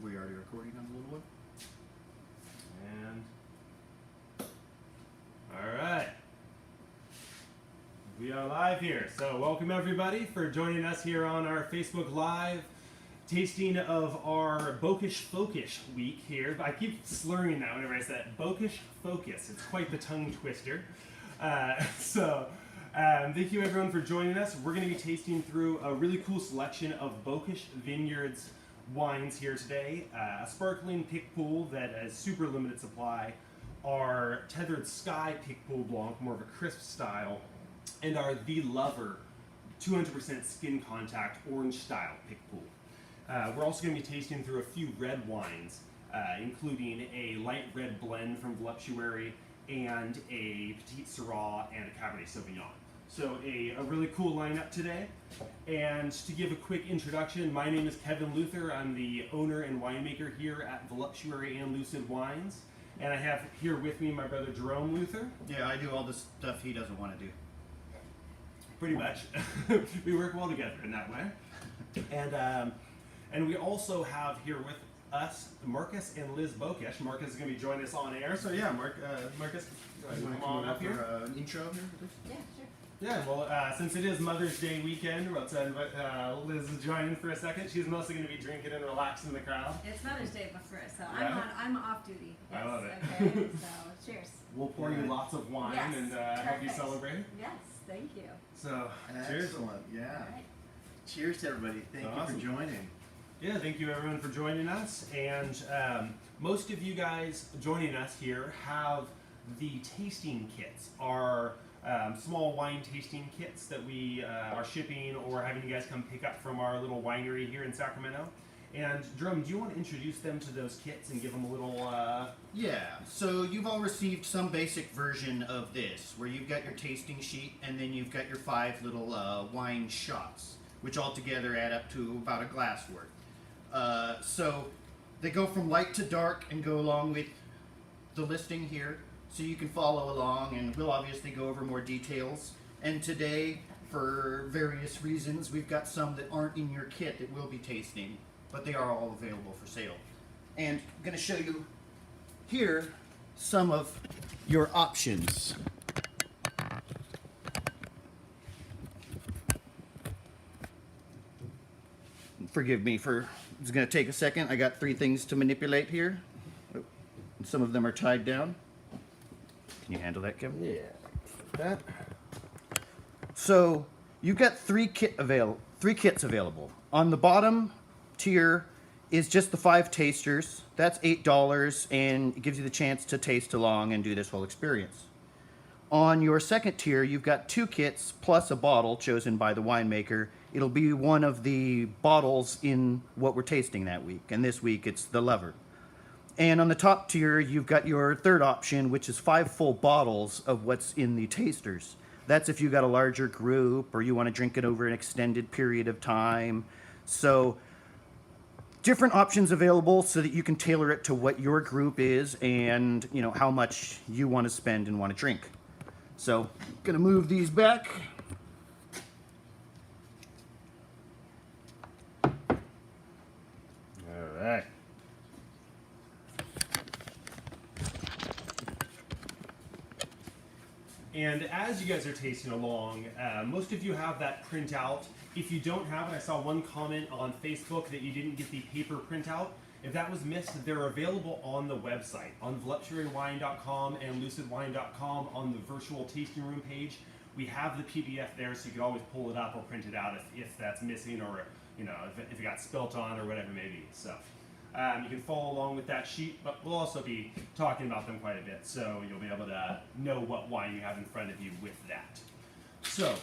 We already recording on the little one? And all right, we are live here. So welcome everybody for joining us here on our Facebook Live tasting of our Bokisch Focus week here. I keep slurring that whenever I say that. Bokisch Focus. It's quite the tongue twister. Thank you everyone for joining us. We're going to be tasting through a really cool selection of Bokisch Vineyards wines here today. A sparkling Picpoul that is super limited supply, our Tethered Sky Picpoul Blanc, more of a crisp style, and our The Lover 200% skin contact orange style Picpoul. We're also going to be tasting through a few red wines, including a light red blend from Voluptuary and a Petite Syrah and a Cabernet Sauvignon. So a really cool lineup today. And to give a quick introduction, my name is Kevin Luthor. I'm the owner and winemaker here at Voluptuary and Lucid Wines. And I have here with me my brother Jerome Luthor. Yeah, I do all the stuff he doesn't want to do. Pretty much. We work well together in that way. And we also have here with us Marcus and Liz Bokisch. Marcus is going to be joining us on air. So yeah, Marcus, come on up here. An intro here? Yeah, sure. Yeah, well, since it is Mother's Day weekend, let's invite Liz to join in for a second. She's mostly going to be drinking and relaxing in the crowd. It's Mother's Day for us, so Yeah. I'm off duty. Yes, I love it. Okay, so cheers. We'll pour you lots of wine Yes, and help you perfect. celebrate. Yes, thank you. So, cheers. Excellent, yeah. All right. Cheers to everybody. Thank Awesome. you for joining. Yeah, thank you everyone for joining us. And most of you guys joining us here have the tasting kits, our small wine tasting kits that we are shipping or having you guys come pick up from our little winery here in Sacramento. And Jerome, do you want to introduce them to those kits and give them a little... Yeah, so you've all received some basic version of this, where you've got your tasting sheet and then you've got your 5 little wine shots, which all together add up to about a glass worth. So they go from light to dark and go along with the listing here, so you can follow along, and we'll obviously go over more details. And today, for various reasons, we've got some that aren't in your kit that we'll be tasting, but they are all available for sale. And I'm going to show you here some of your options. Forgive me for, it's going to take a second. I got 3 things to manipulate here. Some of them are tied down. Can you handle that, Kevin? Yeah, that. So you've got 3 kits available. On the bottom tier is just the 5 tasters. That's $8, and it gives you the chance to taste along and do this whole experience. On your second tier, you've got 2 kits plus a bottle chosen by the winemaker. It'll be one of the bottles in what we're tasting that week, and this week it's the Lover. And on the top tier, you've got your third option, which is 5 full bottles of what's in the tasters. That's if you've got a larger group or you want to drink it over an extended period of time. So different options available so that you can tailor it to what your group is and how much you want to spend and want to drink. So I'm going to move these back. All right. And as you guys are tasting along, most of you have that printout. If you don't have it, I saw one comment on Facebook that you didn't get the paper printout. If that was missed, they're available on the website, on voluptuarywine.com and lucidwine.com on the virtual tasting room page. We have the PDF there, so you can always pull it up or print it out if that's missing, or if it got spilt on or whatever it may be. So you can follow along with that sheet, but we'll also be talking about them quite a bit, so you'll be able to know what wine you have in front of you with that. So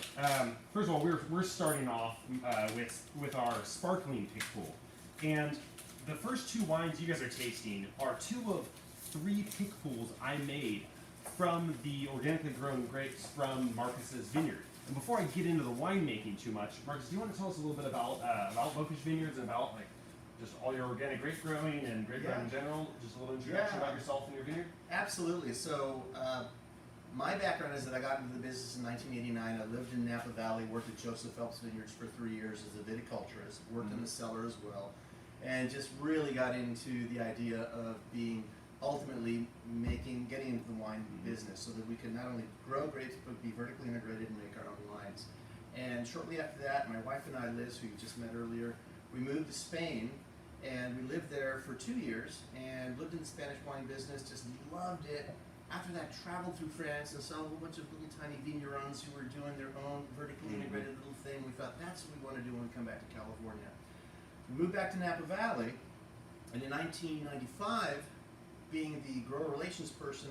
first of all, we're starting off with our sparkling Picpoul, and the first 2 wines you guys are tasting are 2 of 3 Picpouls I made from the organically grown grapes from Marcus's vineyard. And before I get into the winemaking too much, Marcus, do you want to tell us a little bit about Bokisch Vineyards and about just all your organic grape growing and grape growing in general? Just a little introduction about yourself and your vineyard. Absolutely. So my background is that I got into the business in 1989. I lived in Napa Valley, worked at Joseph Phelps Vineyards for 3 years as a viticulturist, worked in the cellar as well. and just really got into the idea of being ultimately getting into the wine business so that we could not only grow grapes but be vertically integrated and make our own wines. And shortly after that, my wife and I, Liz, who you just met earlier, we moved to Spain, and we lived there for 2 years and lived in the Spanish wine business, just loved it. After that, traveled through France and saw a whole bunch of little tiny vignerons who were doing their own vertically integrated little thing. We thought, that's what we want to do when we come back to California. We moved back to Napa Valley, and in 1995, being the grower relations person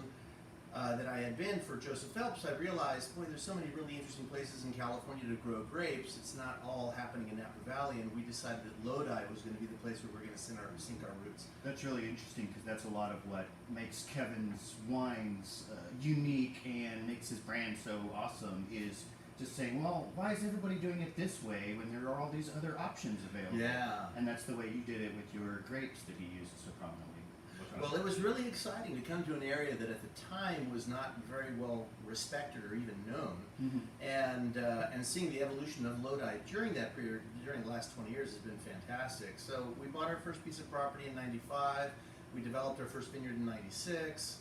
that I had been for Joseph Phelps, I realized, boy, there's so many really interesting places in California to grow grapes. It's not all happening in Napa Valley, and we decided that Lodi was going to be the place where we're going to sink our roots. That's really interesting because that's a lot of what makes Kevin's wines unique and makes his brand so awesome is just saying, well, why is everybody doing it this way when there are all these other options available? Yeah. And that's the way you did it with your grapes that you used so prominently. Well, it was really exciting to come to an area that at the time was not very well respected or even known, and seeing the evolution of Lodi during that period, during the last 20 years, has been fantastic. So we bought our first piece of property in '95. We developed our first vineyard in '96,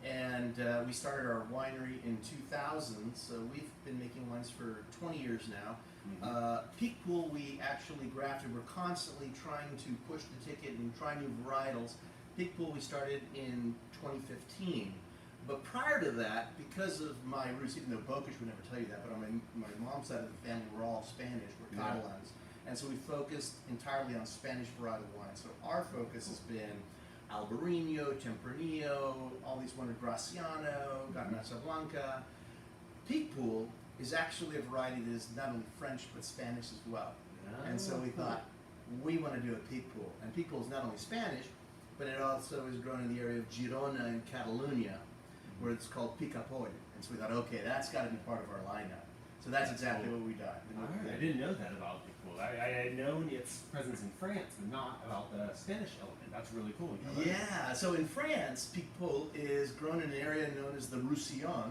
and we started our winery in 2000. So we've been making wines for 20 years now. Picpoul, we actually grafted. We're constantly trying to push the ticket and try new varietals. Picpoul we started in 2015, but prior to that, because of my roots, even though Bokisch would never tell you that, but on my mom's side of the family, we're all Spanish, we're Catalans, and so we focused entirely on Spanish varietal wine. So our focus has been Albarino, Tempranillo, all these wonderful Graciano, Ganache Blanca. Picpoul is actually a variety that is not only French but Spanish as well, and so we thought we want to do a Picpoul, and Picpoul is not only Spanish, but it also is grown in the area of Girona and Catalunya, where it's called Picpoul. And so we thought, okay, that's got to be part of our lineup. So that's exactly what we done. I didn't know that about Picpoul. I had known its presence in France, but not about the Spanish element. That's really cool. Yeah, so in France, Picpoul is grown in an area known as the Roussillon,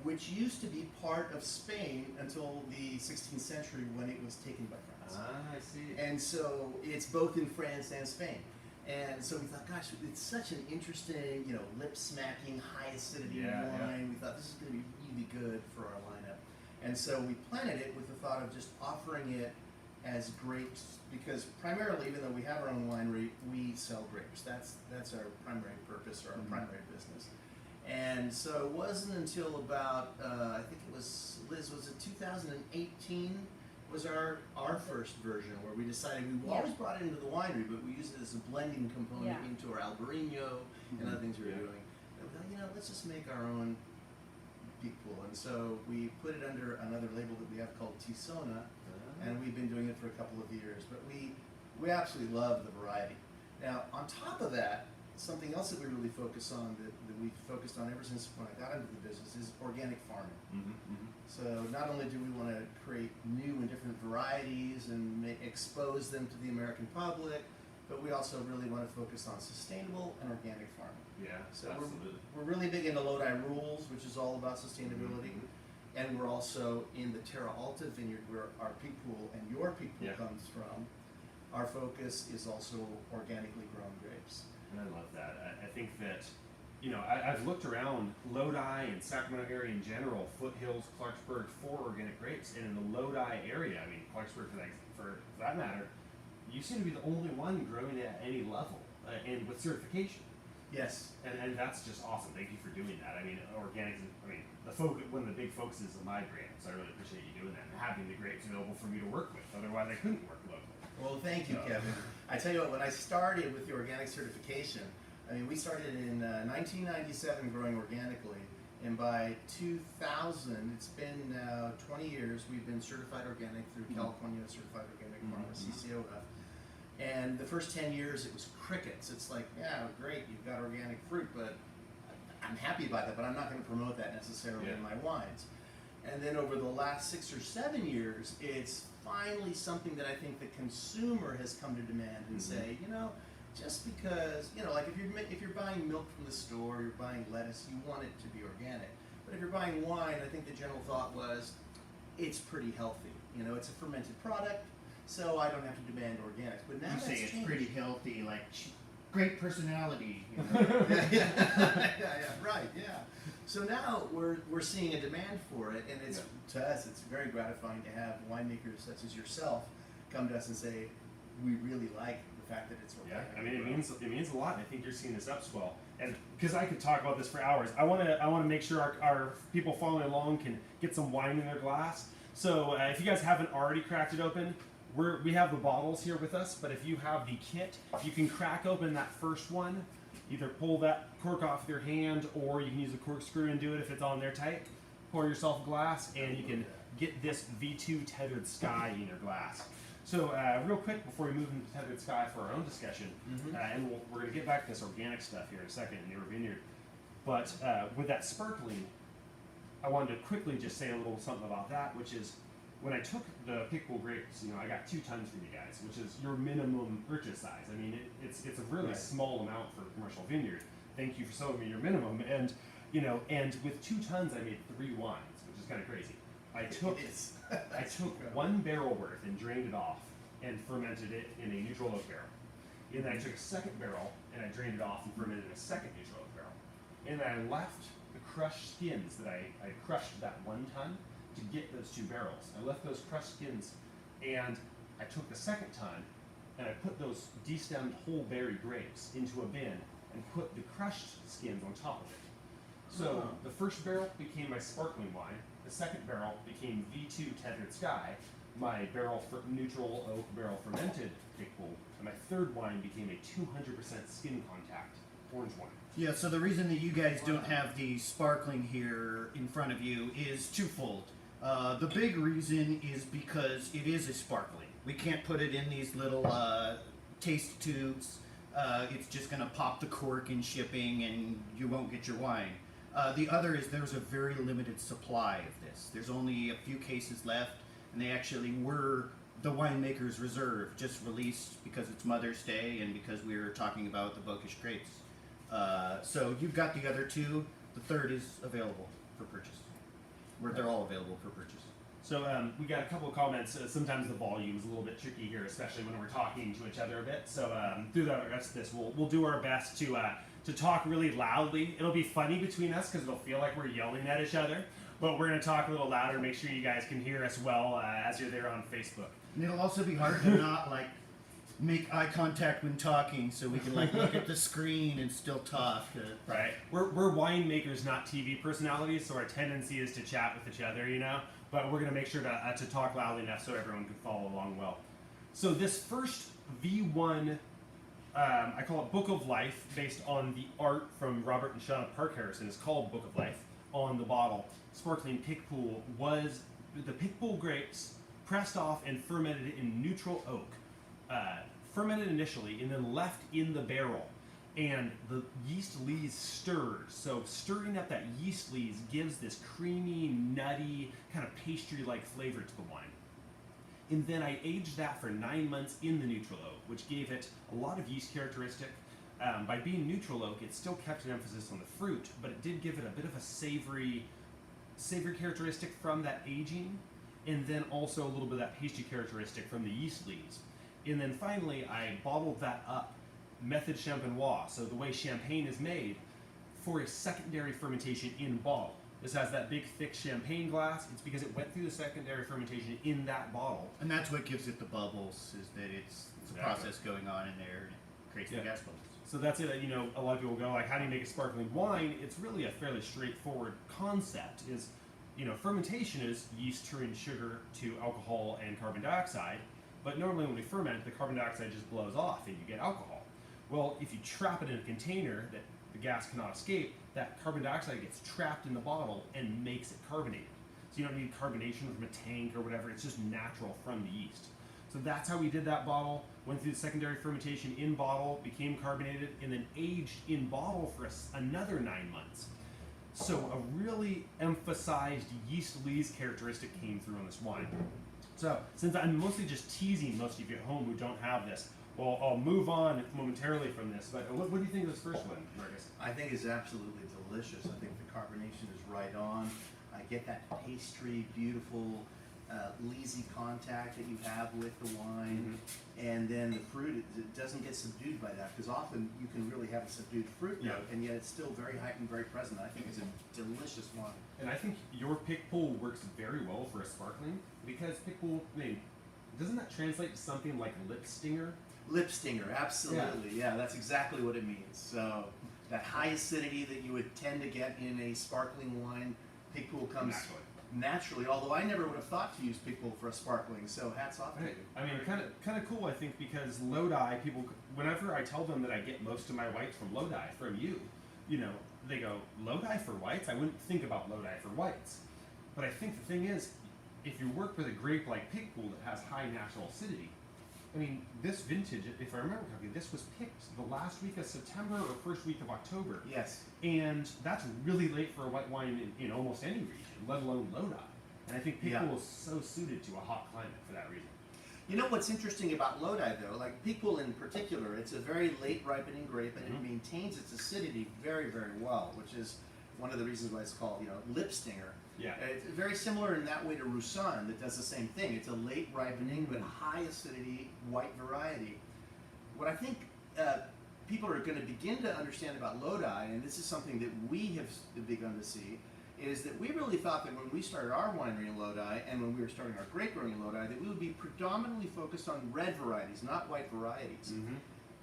which used to be part of Spain until the 16th century when it was taken by France. Ah, I see. And so it's both in France and Spain. And so we thought, gosh, it's such an interesting, lip-smacking, high-acidity wine. We thought this is going to be really good for our lineup. And so we planted it with the thought of just offering it as grapes, because primarily, even though we have our own winery, we sell grapes. That's our primary purpose, or our primary business. And so it wasn't until about, I think it was, Liz, was it 2018? Was our first version where we decided we always brought it into the winery, but we used it as a blending component into our Albarino and other things we were doing. And we thought, let's just make our own Picpoul. And so we put it under another label that we have called Tisona, and we've been doing it for a couple of years. But we absolutely love the variety. Now, on top of that, something else that we really focus on, that we've focused on ever since when I got into the business, is organic farming. So not only do we want to create new and different varieties and expose them to the American public, but we also really want to focus on sustainable and organic farming. Yeah, So absolutely. we're really big into Lodi Rules, which is all about sustainability. And we're also in the Terra Alta vineyard, where our Picpoul and your Picpoul comes from. Our focus is also organically grown grapes. And I love that. I think that, I've looked around Lodi and Sacramento area in general, foothills, Clarksburg, for organic grapes. And in the Lodi area, I mean, Clarksburg for that matter, you seem to be the only one growing at any level and with certification. Yes. And that's just awesome. Thank you for doing that. I mean, organics, one of the big focuses of my brand, so I really appreciate you doing that and having the grapes available for me to work with. Otherwise, I couldn't work locally. Well, thank you, Kevin. I tell you what, when I started with the organic certification, we started in 1997 growing organically, and by 2000, it's been now 20 years, we've been certified organic through California Certified Organic Farmer, CCOF. And the first 10 years, it was crickets. It's like, yeah, great, you've got organic fruit, but I'm happy by that, but I'm not going to promote that necessarily in my wines. And then over the last 6 or 7 years, it's finally something that I think the consumer has come to demand and say, just because, like if you're buying milk from the store, you're buying lettuce, you want it to be organic. But if you're buying wine, I think the general thought was, it's pretty healthy. It's a fermented product. so I don't have to demand organics. But now You that's say it's changed. pretty healthy, like great personality. yeah, right, yeah. So now we're seeing a demand for it, and it's to us it's very gratifying to have winemakers such as yourself come to us and say, we really like the fact that it's Yeah, organic. I mean it means a lot. And I think you're seeing this upswell, and because I could talk about this for hours, I want to make sure our people following along can get some wine in their glass. So if you guys haven't already cracked it open, we have the bottles here with us. But if you have the kit, you can crack open that first one. Either pull that cork off with your hand, or you can use a corkscrew and do it if it's on there tight. Pour yourself a glass, and you can get this V2 Tethered Sky in your glass. So real quick before we move into Tethered Sky for our own discussion, and we're going to get back to this organic stuff here in a second in your vineyard. But with that sparkling, I wanted to quickly just say a little something about that, which is when I took the Picpoul grapes, I got 2 tons from you guys, which is your minimum purchase size. I mean, it's a really small amount for a commercial vineyard. Thank you for selling me your minimum. And and with 2 tons, I made 3 wines, which is kind of crazy. I took 1 barrel worth and drained it off and fermented it in a neutral oak barrel. And then I took a second barrel and I drained it off and fermented in a second neutral oak barrel. And then I left the crushed skins that I crushed that 1 ton to get those 2 barrels. I left those crushed skins, and I took the second ton and I put those destemmed whole berry grapes into a bin and put the crushed skins on top of it. So the first barrel became my sparkling wine, the second barrel became V2 Tethered Sky, my neutral oak barrel fermented Picpoul, and my third wine became a 200% skin contact orange wine. Yeah, so the reason that you guys don't have the sparkling here in front of you is twofold. The big reason is because it is a sparkling. We can't put it in these little taste tubes. It's just going to pop the cork in shipping and you won't get your wine. The other is there's a very limited supply of this. There's only a few cases left, and they actually were the winemaker's reserve, just released because it's Mother's Day and because we were talking about the Bokisch grapes. So you've got the other 2. The third is available for purchase. They're all available for purchase. So we got a couple of comments. Sometimes the volume is a little bit tricky here, especially when we're talking to each other a bit. So through the rest of this, we'll do our best to talk really loudly. It'll be funny between us because it'll feel like we're yelling at each other. But we're going to talk a little louder, make sure you guys can hear us well as you're there on Facebook. And it'll also be hard to not make eye contact when talking, so we can look at the screen and still talk. Right. We're winemakers, not TV personalities, so our tendency is to chat with each other, But we're going to make sure to talk loudly enough so everyone can follow along well. So this first V1, I call it Book of Life, based on the art from Robert and Shauna Park Harrison. It's called Book of Life on the bottle. Sparkling Picpoul was the Picpoul grapes pressed off and fermented in neutral oak. Fermented initially and then left in the barrel, and the yeast lees stirred. So stirring up that yeast lees gives this creamy, nutty, kind of pastry-like flavor to the wine. And then I aged that for 9 months in the neutral oak, which gave it a lot of yeast characteristic. By being neutral oak, it still kept an emphasis on the fruit, but it did give it a bit of a savory characteristic from that aging, and then also a little bit of that pastry characteristic from the yeast lees. And then finally, I bottled that up, method champenois, so the way champagne is made, for a secondary fermentation in bottle. This has that big, thick champagne glass. It's because it went through the secondary fermentation in that bottle. And that's what gives it the bubbles, is that it's a process going on in there, and it creates the gas bubbles. So that's it. A lot of people go how do you make a sparkling wine? It's really a fairly straightforward concept. Is fermentation is yeast turning sugar to alcohol and carbon dioxide. But normally when we ferment, the carbon dioxide just blows off and you get alcohol. Well, if you trap it in a container that the gas cannot escape, that carbon dioxide gets trapped in the bottle and makes it carbonated. So you don't need carbonation from a tank or whatever. It's just natural from the yeast. So that's how we did that bottle. Went through the secondary fermentation in bottle, became carbonated, and then aged in bottle for another 9 months. So a really emphasized yeast lees characteristic came through on this wine. So, since I'm mostly just teasing most of you at home who don't have this, well, I'll move on momentarily from this. But what do you think of this first one, Marcus? I think it's absolutely delicious. I think the carbonation is right on. I get that pastry, beautiful lazy contact that you have with the wine, and then the fruit, it doesn't get subdued by that, because often you can really have a subdued fruit note, and yet it's still very heightened, very present. I think it's a delicious wine. And I think your Picpoul works very well for a sparkling, because Picpoul, I mean, doesn't that translate to something like lip stinger? Lip stinger, absolutely. Yeah, that's exactly what it means. So that high acidity that you would tend to get in a sparkling wine, Picpoul comes naturally. Although I never would have thought to use Picpoul for a sparkling. So hats off to you. I mean, kind of cool, I think, because Lodi, people, whenever I tell them that I get most of my whites from Lodi, from you, you know, they go, Lodi for whites? I wouldn't think about Lodi for whites. But I think the thing is, if you work with a grape like Picpoul that has high natural acidity, I mean, this vintage, if I remember correctly, this was picked the last week of September or first week of October. Yes. And that's really late for a white wine in almost any region, let alone Lodi. And I think Picpoul is so suited to a hot climate for that reason. You know what's interesting about Lodi, though? Like Picpoul in particular, it's a very late ripening grape, and it maintains its acidity very, very well, which is one of the reasons why it's called, you know, lip stinger. Yeah. It's very similar in that way to Roussanne, that does the same thing. It's a late ripening but high acidity white variety. What I think people are going to begin to understand about Lodi, and this is something that we have begun to see, is that we really thought that when we started our winery in Lodi and when we were starting our grape growing in Lodi, that we would be predominantly focused on red varieties, not white varieties.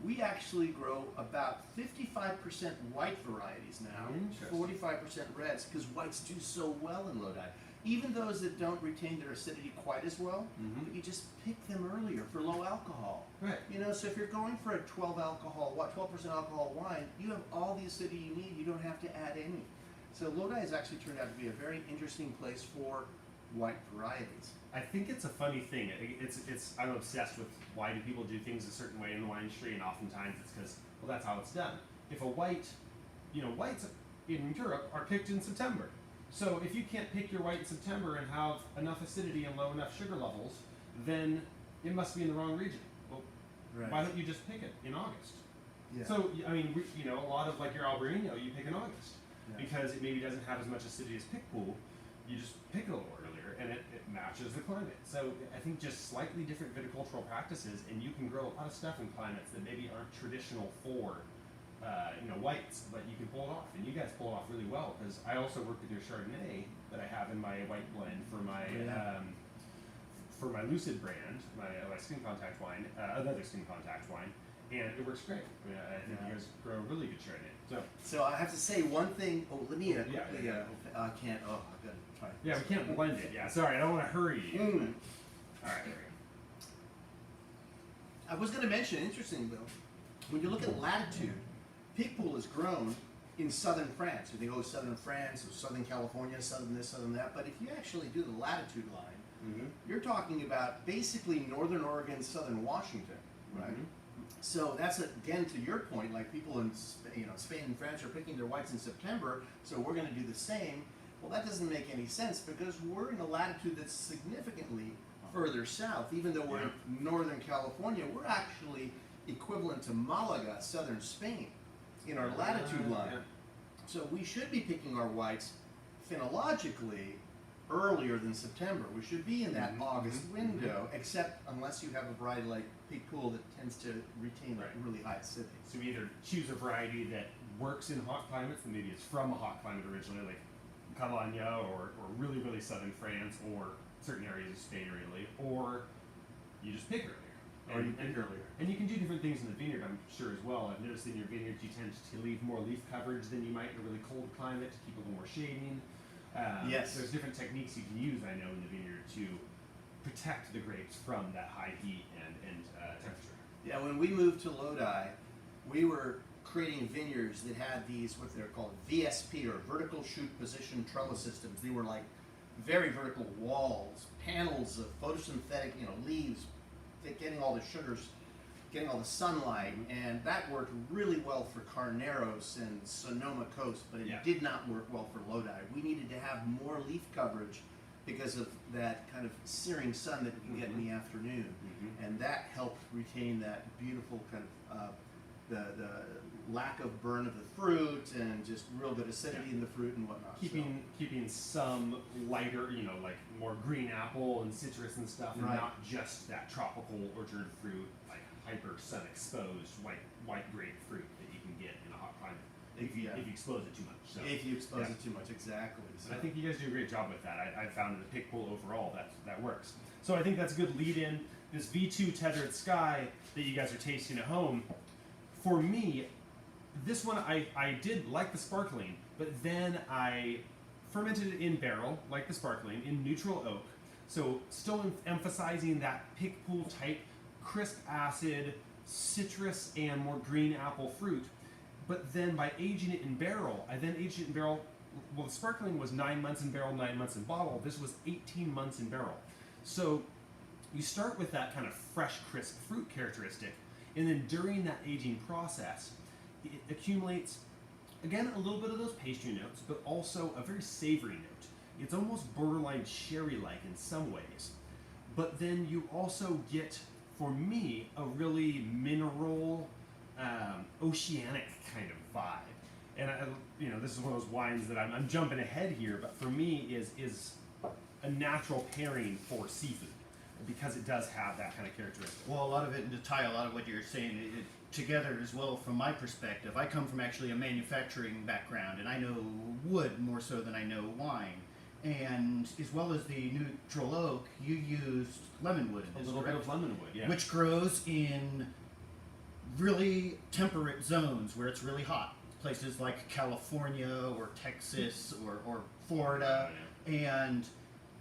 We actually grow about 55% white varieties now, 45% reds, because whites do so well in Lodi. Even those that don't retain their acidity quite as well, but you just pick them earlier for low alcohol. Right. You know, so if you're going for a 12% alcohol wine, you have all the acidity you need. You don't have to add any. So Lodi has actually turned out to be a very interesting place for white varieties. I think it's a funny thing. I'm obsessed with why do people do things a certain way in the wine industry, and oftentimes it's because, well, that's how it's done. If a white, you know, whites in Europe are picked in September. So if you can't pick your white in September and have enough acidity and low enough sugar levels, then it must be in the wrong region. Well, why don't you just pick it in August? Yeah. So, I mean, you know, a lot of like your Albarino, you pick in August because it maybe doesn't have as much acidity as Picpoul. You just pick it a little earlier, and it matches the climate. So I think just slightly different viticultural practices, and you can grow a lot of stuff in climates that maybe aren't traditional for, you know, whites, but you can pull it off, and you guys pull it off really well. Because I also work with your Chardonnay that I have in my white blend for my Lucid brand, my skin contact wine, another skin contact wine, and it works great. I mean, I think you guys grow a really good Chardonnay. So I have to say one thing. Oh, let me quickly. I can't. Oh, I've got to try. Yeah, we can't blend it. Yeah, sorry, I don't want to hurry you. All right, there we go. I was going to mention, interesting though, when you look at latitude, Picpoul is grown in southern France. You think, oh, southern France, or southern California, southern this, southern that. But if you actually do the latitude line, you're talking about basically northern Oregon, southern Washington, right? So that's, again, to your point, like people in Spain and France are picking their whites in September, so we're going to do the same. Well, that doesn't make any sense because we're in a latitude that's significantly further south. Even though we're in northern California, we're actually equivalent to Malaga, southern Spain, in our latitude line. So we should be picking our whites phenologically earlier than September. We should be in that August window, except unless you have a variety like Picpoul that tends to retain a really high acidity. So we either choose a variety that works in hot climates, and maybe it's from a hot climate originally, like Cavagna or really, really southern France or certain areas of Spain or Italy, or you just pick earlier. And you can do different things in the vineyard, I'm sure, as well. I've noticed in your vineyards you tend to leave more leaf coverage than you might in a really cold climate to keep a little more shading. Yes. There's different techniques you can use, I know, in the vineyard to protect the grapes from that high heat and temperature. Yeah, when we moved to Lodi, we were creating vineyards that had these, what they're called, VSP, or vertical shoot position trellis systems. They were like very vertical walls, panels of photosynthetic, leaves, getting all the sugars, getting all the sunlight, and that worked really well for Carneros and Sonoma Coast, but it did not work well for Lodi. We needed to have more leaf coverage because of that kind of searing sun that you get in the afternoon, and that helped retain that beautiful kind of the lack of burn of the fruit and just real good acidity in the fruit and whatnot. Keeping some lighter, like more green apple and citrus and stuff, and Right. not just that tropical orchard fruit, like hyper sun exposed white grape fruit that you can get in a hot climate if you expose it too much. So If you expose yeah. it too much, exactly. So I think you guys do a great job with that. I found in the Picpoul overall that works. So I think that's a good lead in. This V2 Tethered Sky that you guys are tasting at home, for me, this one I did like the sparkling, but then I fermented it in barrel, like the sparkling, in neutral oak. So still emphasizing that Picpoul type crisp acid, citrus, and more green apple fruit. But then by aging it in barrel, I then aged it in barrel. Well, the sparkling was 9 months in barrel, 9 months in bottle. This was 18 months in barrel. So you start with that kind of fresh, crisp fruit characteristic, and then during that aging process, it accumulates, again, a little bit of those pastry notes, but also a very savory note. It's almost borderline sherry-like in some ways. But then you also get, for me, a really mineral, oceanic kind of vibe. And this is one of those wines that I'm jumping ahead here, but for me is a natural pairing for seafood because it does have that kind of characteristic. Well, a lot of it, and to tie a lot of what you're saying together as well from my perspective, I come from actually a manufacturing background, and I know wood more so than I know wine. And as well as the neutral oak, you used lemon wood in A this, little bit correct? of lemon wood, yeah. Which grows in really temperate zones where it's really hot. Places like California or Texas or Florida. And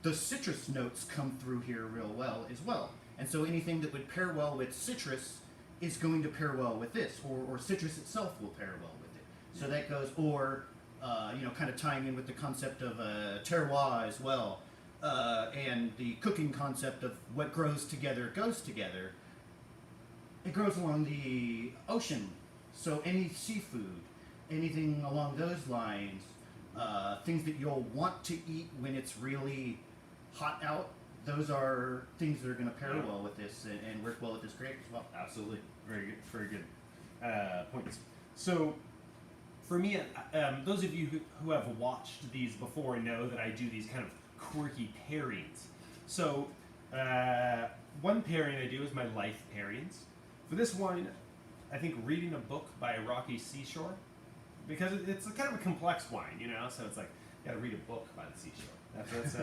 the citrus notes come through here real well as well. And so anything that would pair well with citrus is going to pair well with this, or citrus itself will pair well with it. So that goes, or kind of tying in with the concept of terroir as well, and the cooking concept of what grows together goes together. It grows along the ocean, so any seafood, anything along those lines, things that you'll want to eat when it's really hot out, those are things that are going to pair well with this and work well with this grape as well. Absolutely. Very good points. So, for me, those of you who have watched these before know that I do these kind of quirky pairings. So, one pairing I do is my life pairings. For this wine, I think reading a book by a rocky seashore, because it's kind of a complex wine, so it's like, you gotta read a book by the seashore. That's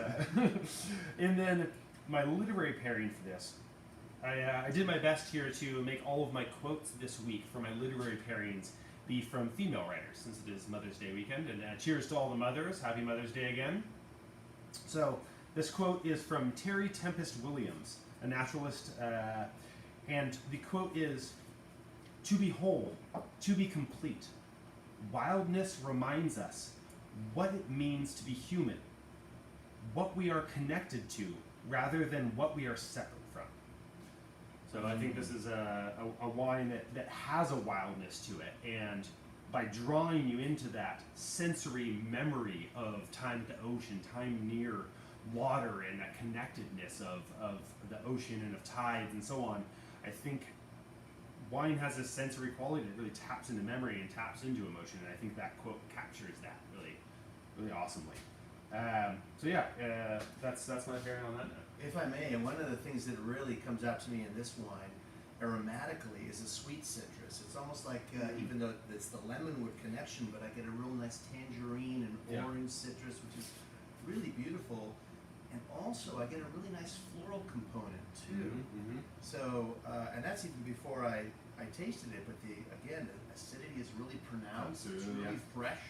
And then my literary pairing for this, I did my best here to make all of my quotes this week for my literary pairings be from female writers, since it is Mother's Day weekend. And cheers to all the mothers. Happy Mother's Day again. So this quote is from Terry Tempest Williams, a naturalist. And the quote is, "To be whole, to be complete, wildness reminds us what it means to be human, what we are connected to, rather than what we are separate from." So I think this is a wine that has a wildness to it, and by drawing you into that sensory memory of time at the ocean, time near water, and that connectedness of the ocean and of tides and so on, I think wine has this sensory quality that really taps into memory and taps into emotion, and I think that quote captures that really awesomely. That's my pairing on that note. if I may, one of the things that really comes out to me in this wine aromatically is a sweet citrus. It's almost like, even though it's the lemonwood connection, but I get a real nice tangerine and orange citrus, which is really beautiful. And also, I get a really nice floral component too. Mm-hmm. So, and that's even before I tasted it. But the acidity is really pronounced. It's Absolutely, really fresh,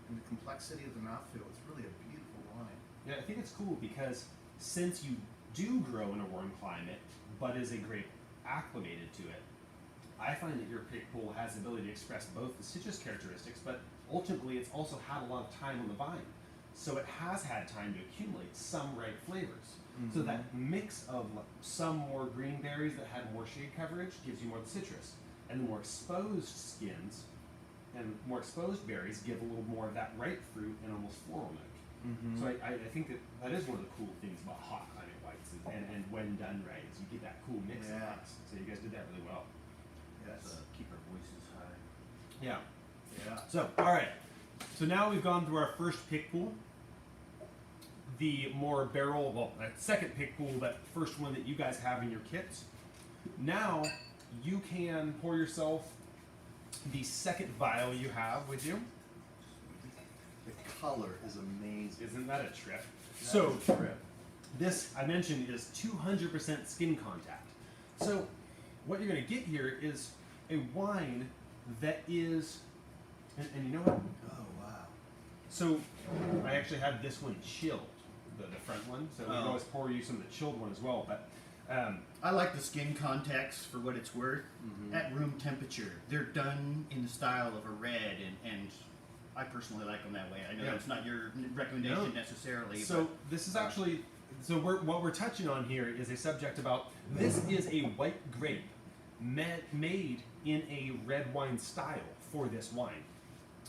and the complexity of the mouthfeel. It's really a beautiful wine. Yeah, I think it's cool because since you do grow in a warm climate, but is a grape acclimated to it, I find that your Picpoul has the ability to express both the citrus characteristics, but ultimately it's also had a lot of time on the vine. So it has had time to accumulate some ripe flavors. Mm-hmm. So that mix of some more green berries that had more shade coverage gives you more of the citrus. And the more exposed skins and more exposed berries give a little more of that ripe fruit and almost floral note. Mm-hmm. So I think that is one of the cool things about hot climate whites, and when done right, is you get that cool mix of Yeah. hops. So you guys did that really well. Yes. Keep our voices high. Yeah. Yeah. So, all right. So now we've gone through our first Picpoul, the more barrel, well, second Picpoul, but first one that you guys have in your kits. Now you can pour yourself the second vial you have with you. The color is amazing. Isn't that a trip? That So is a trip. this, I mentioned, is 200% skin contact. So what you're going to get here is a wine that is, and you know what? Oh wow. So I actually had this one chilled, the front one. So we can Oh. always pour you some of the chilled one as well. But I like the skin contacts for what it's worth. Mhm. At room temperature, they're done in the style of a red, and I personally like them that way. I know Yeah. it's not your recommendation No. necessarily. so this is actually, so what we're touching on here is a subject about, this is a white grape made in a red wine style for this wine.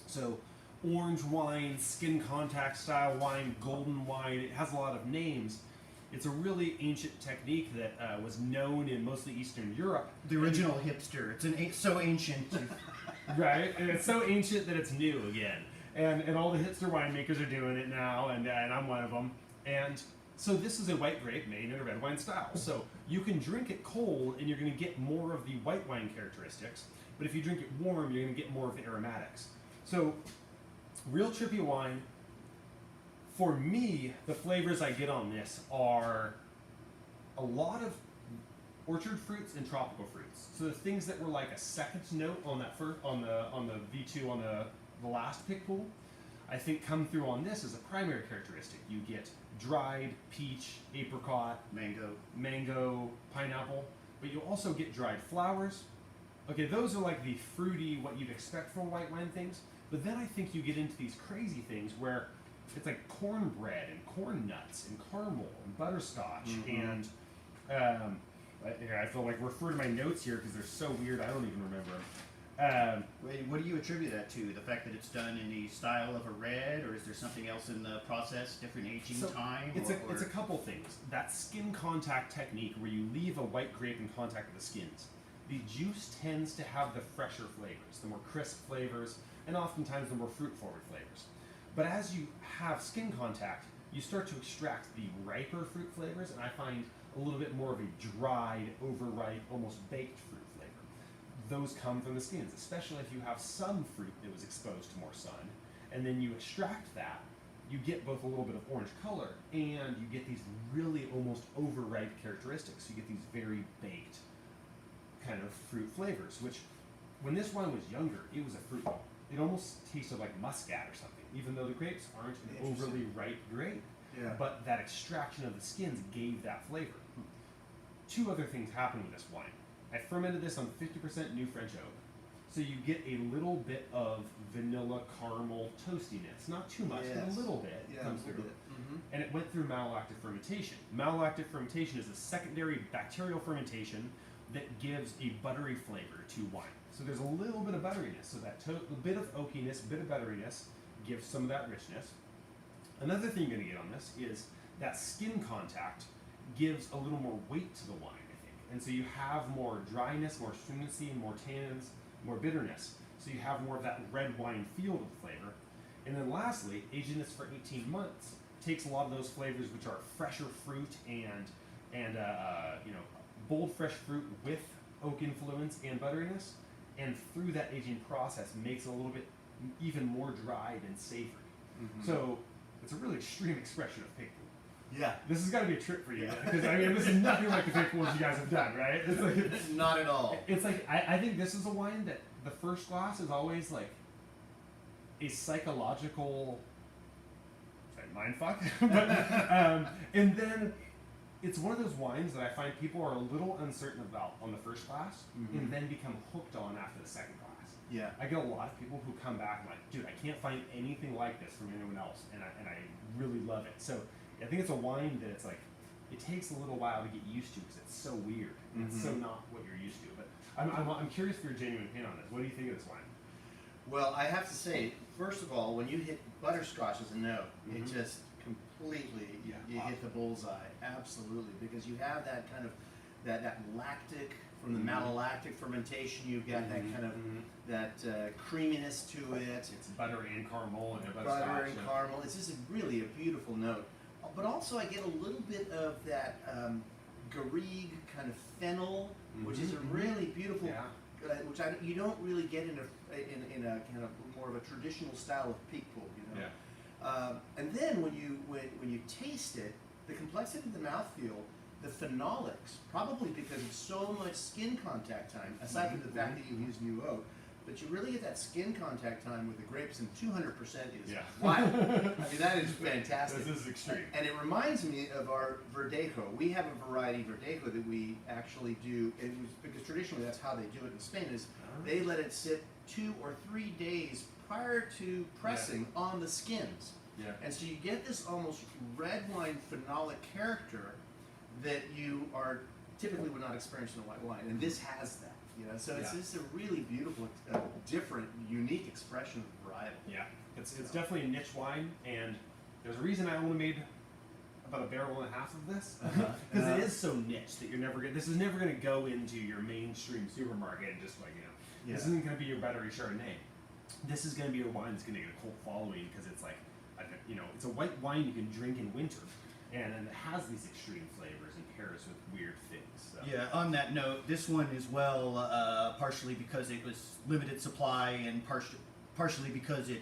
So orange wine, skin contact style wine, golden wine, it has a lot of names. It's a really ancient technique that was known in mostly Eastern Europe. the original hipster. It's so ancient. Right, and it's so ancient that it's new again, and all the hipster winemakers are doing it now, and I'm one of them. And so this is a white grape made in a red wine style. So you can drink it cold, and you're going to get more of the white wine characteristics. But if you drink it warm, you're going to get more of the aromatics. So real trippy wine. For me, the flavors I get on this are a lot of orchard fruits and tropical fruits. So the things that were like a second note on that first, on the V2 on the last Picpoul, I think come through on this as a primary characteristic. You get dried peach, apricot, mango, pineapple, but you also get dried flowers. Okay, those are like the fruity, what you'd expect from white wine things. But then I think you get into these crazy things where it's like cornbread and corn nuts and caramel and butterscotch and here, I feel like refer to my notes here because they're so weird I don't even remember them. Wait, what do you attribute that to? The fact that it's done in the style of a red, or is there something else in the process, different aging So time? it's or a couple things. That skin contact technique where you leave a white grape in contact with the skins. The juice tends to have the fresher flavors, the more crisp flavors, and oftentimes the more fruit-forward flavors. But as you have skin contact, you start to extract the riper fruit flavors, and I find a little bit more of a dried, overripe, almost baked fruit flavor. Those come from the skins, especially if you have some fruit that was exposed to more sun, and then you extract that, you get both a little bit of orange color, and you get these really almost overripe characteristics. You get these very baked kind of fruit flavors, which when this wine was younger, it was a fruit ball. It almost tasted like muscat or something, even though the grapes aren't an overly ripe grape. Yeah. But that extraction of the skins gave that flavor. Two other things happened with this wine. I fermented this on 50% new French oak. So you get a little bit of vanilla caramel toastiness. Not too much, but a little bit comes through. And it went through malolactic fermentation. Malolactic fermentation is a secondary bacterial fermentation that gives a buttery flavor to wine. So there's a little bit of butteriness. So that a bit of oakiness, a bit of butteriness gives some of that richness. Another thing you're going to get on this is that skin contact gives a little more weight to the wine, I think. And so you have more dryness, more stringency, more tannins, more bitterness. So you have more of that red wine feel to the flavor. And then lastly, aging this for 18 months takes a lot of those flavors, which are fresher fruit and bold fresh fruit with oak influence and butteriness, and through that aging process makes it a little bit even more dried and savory. So it's a really extreme expression of Picpoul. Yeah. This has got to be a trip for you, because I mean, this is nothing like the Picpouls you guys have done, right? It's like, Not at all. it's like I think this is a wine that the first glass is always like a psychological mind fuck, but and then it's one of those wines that I find people are a little uncertain about on the first glass, and then become hooked on after the second glass. Yeah. I get a lot of people who come back and like, dude, I can't find anything like this from anyone else, and I really love it. So I think it's a wine that it's like, it takes a little while to get used to because it's so weird. It's so not what you're used to. But I'm curious for your genuine opinion on this. What do you think of this wine? Well, I have to say, first of all, when you hit butterscotch as a note, it just completely, you hit the bullseye. Absolutely. Because you have that kind of, that lactic from the malolactic fermentation, you've got that kind of that creaminess to it. It's butter and caramel and Butter butterscotch. and caramel. It's just really a beautiful note. But also, I get a little bit of that garrigue kind of fennel, which is a really beautiful, which you don't really get in a kind of more of a traditional style of Picpoul, you know. Yeah. And then when you taste it, the complexity of the mouthfeel, the phenolics, probably because of so much skin contact time, aside from the fact that you use new oak, but you really get that skin contact time with the grapes, and 200% is wild. I mean, that is fantastic. This is extreme. And it reminds me of our Verdejo. We have a variety Verdejo that we actually do, because traditionally that's how they do it in Spain, is they let it sit 2 or 3 days prior to pressing on the skins. Yeah. And so you get this almost red wine phenolic character that you are typically would not experience in a white wine, and this has that. You know, so it's just a really beautiful, different, unique expression of varietal. Yeah, it's definitely a niche wine, and there's a reason I only made about a barrel and a half of this, because it is so niche that this is never gonna go into your mainstream supermarket and just like, you know, this isn't gonna be your buttery Chardonnay. This is gonna be a wine that's gonna get a cult following because it's like, you know, it's a white wine you can drink in winter, and it has these extreme flavors and pairs with weird things. So. Yeah, on that note, this one as well, partially because it was limited supply and partially because it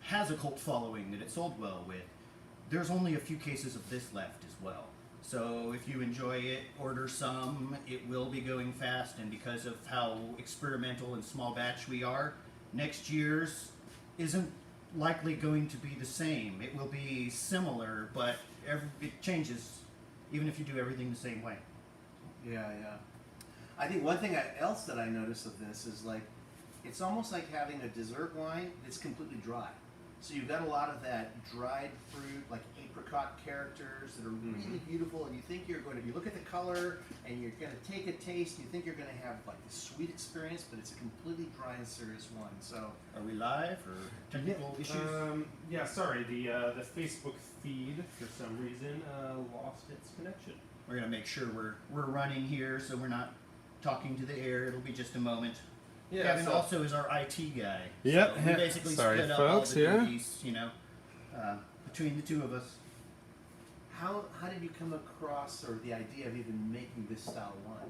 has a cult following that it sold well with. There's only a few cases of this left as well. So if you enjoy it, order some. It will be going fast, and because of how experimental and small batch we are, next year's isn't likely going to be the same. It will be similar, but it changes even if you do everything the same way. Yeah. I think one thing else that I notice of this is like, it's almost like having a dessert wine that's completely dry. So you've got a lot of that dried fruit, like apricot characters that are really beautiful, and you think you're going to, you look at the color and you're going to take a taste, you think you're going to have like this sweet experience, but it's a completely dry and serious one. So Are we live or technical issues? Yeah, sorry, the Facebook feed for some reason lost its connection. We're gonna make sure we're running here, so we're not talking to the air. It'll be just a moment. Yeah, Kevin so- also is our IT guy. Yep. So we basically Sorry, split up folks, all the yeah. duties, you know, between the two of us. how did you come across, or the idea of even making this style of wine?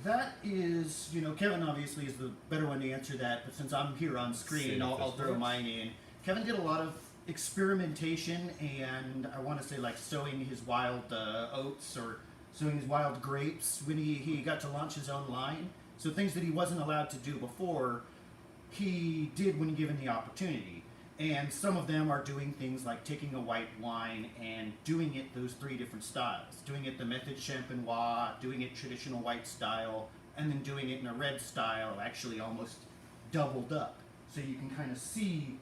That is, you know, Kevin obviously is the better one to answer that, but since I'm here on screen, Save I'll this throw one. mine in. Kevin did a lot of experimentation, and I want to say like sowing his wild oats or sowing his wild grapes when he got to launch his own line. So things that he wasn't allowed to do before, he did when given the opportunity. And some of them are doing things like taking a white wine and doing it those 3 different styles. Doing it the method champenois, doing it traditional white style, and then doing it in a red style, actually almost doubled up. So you can kind of see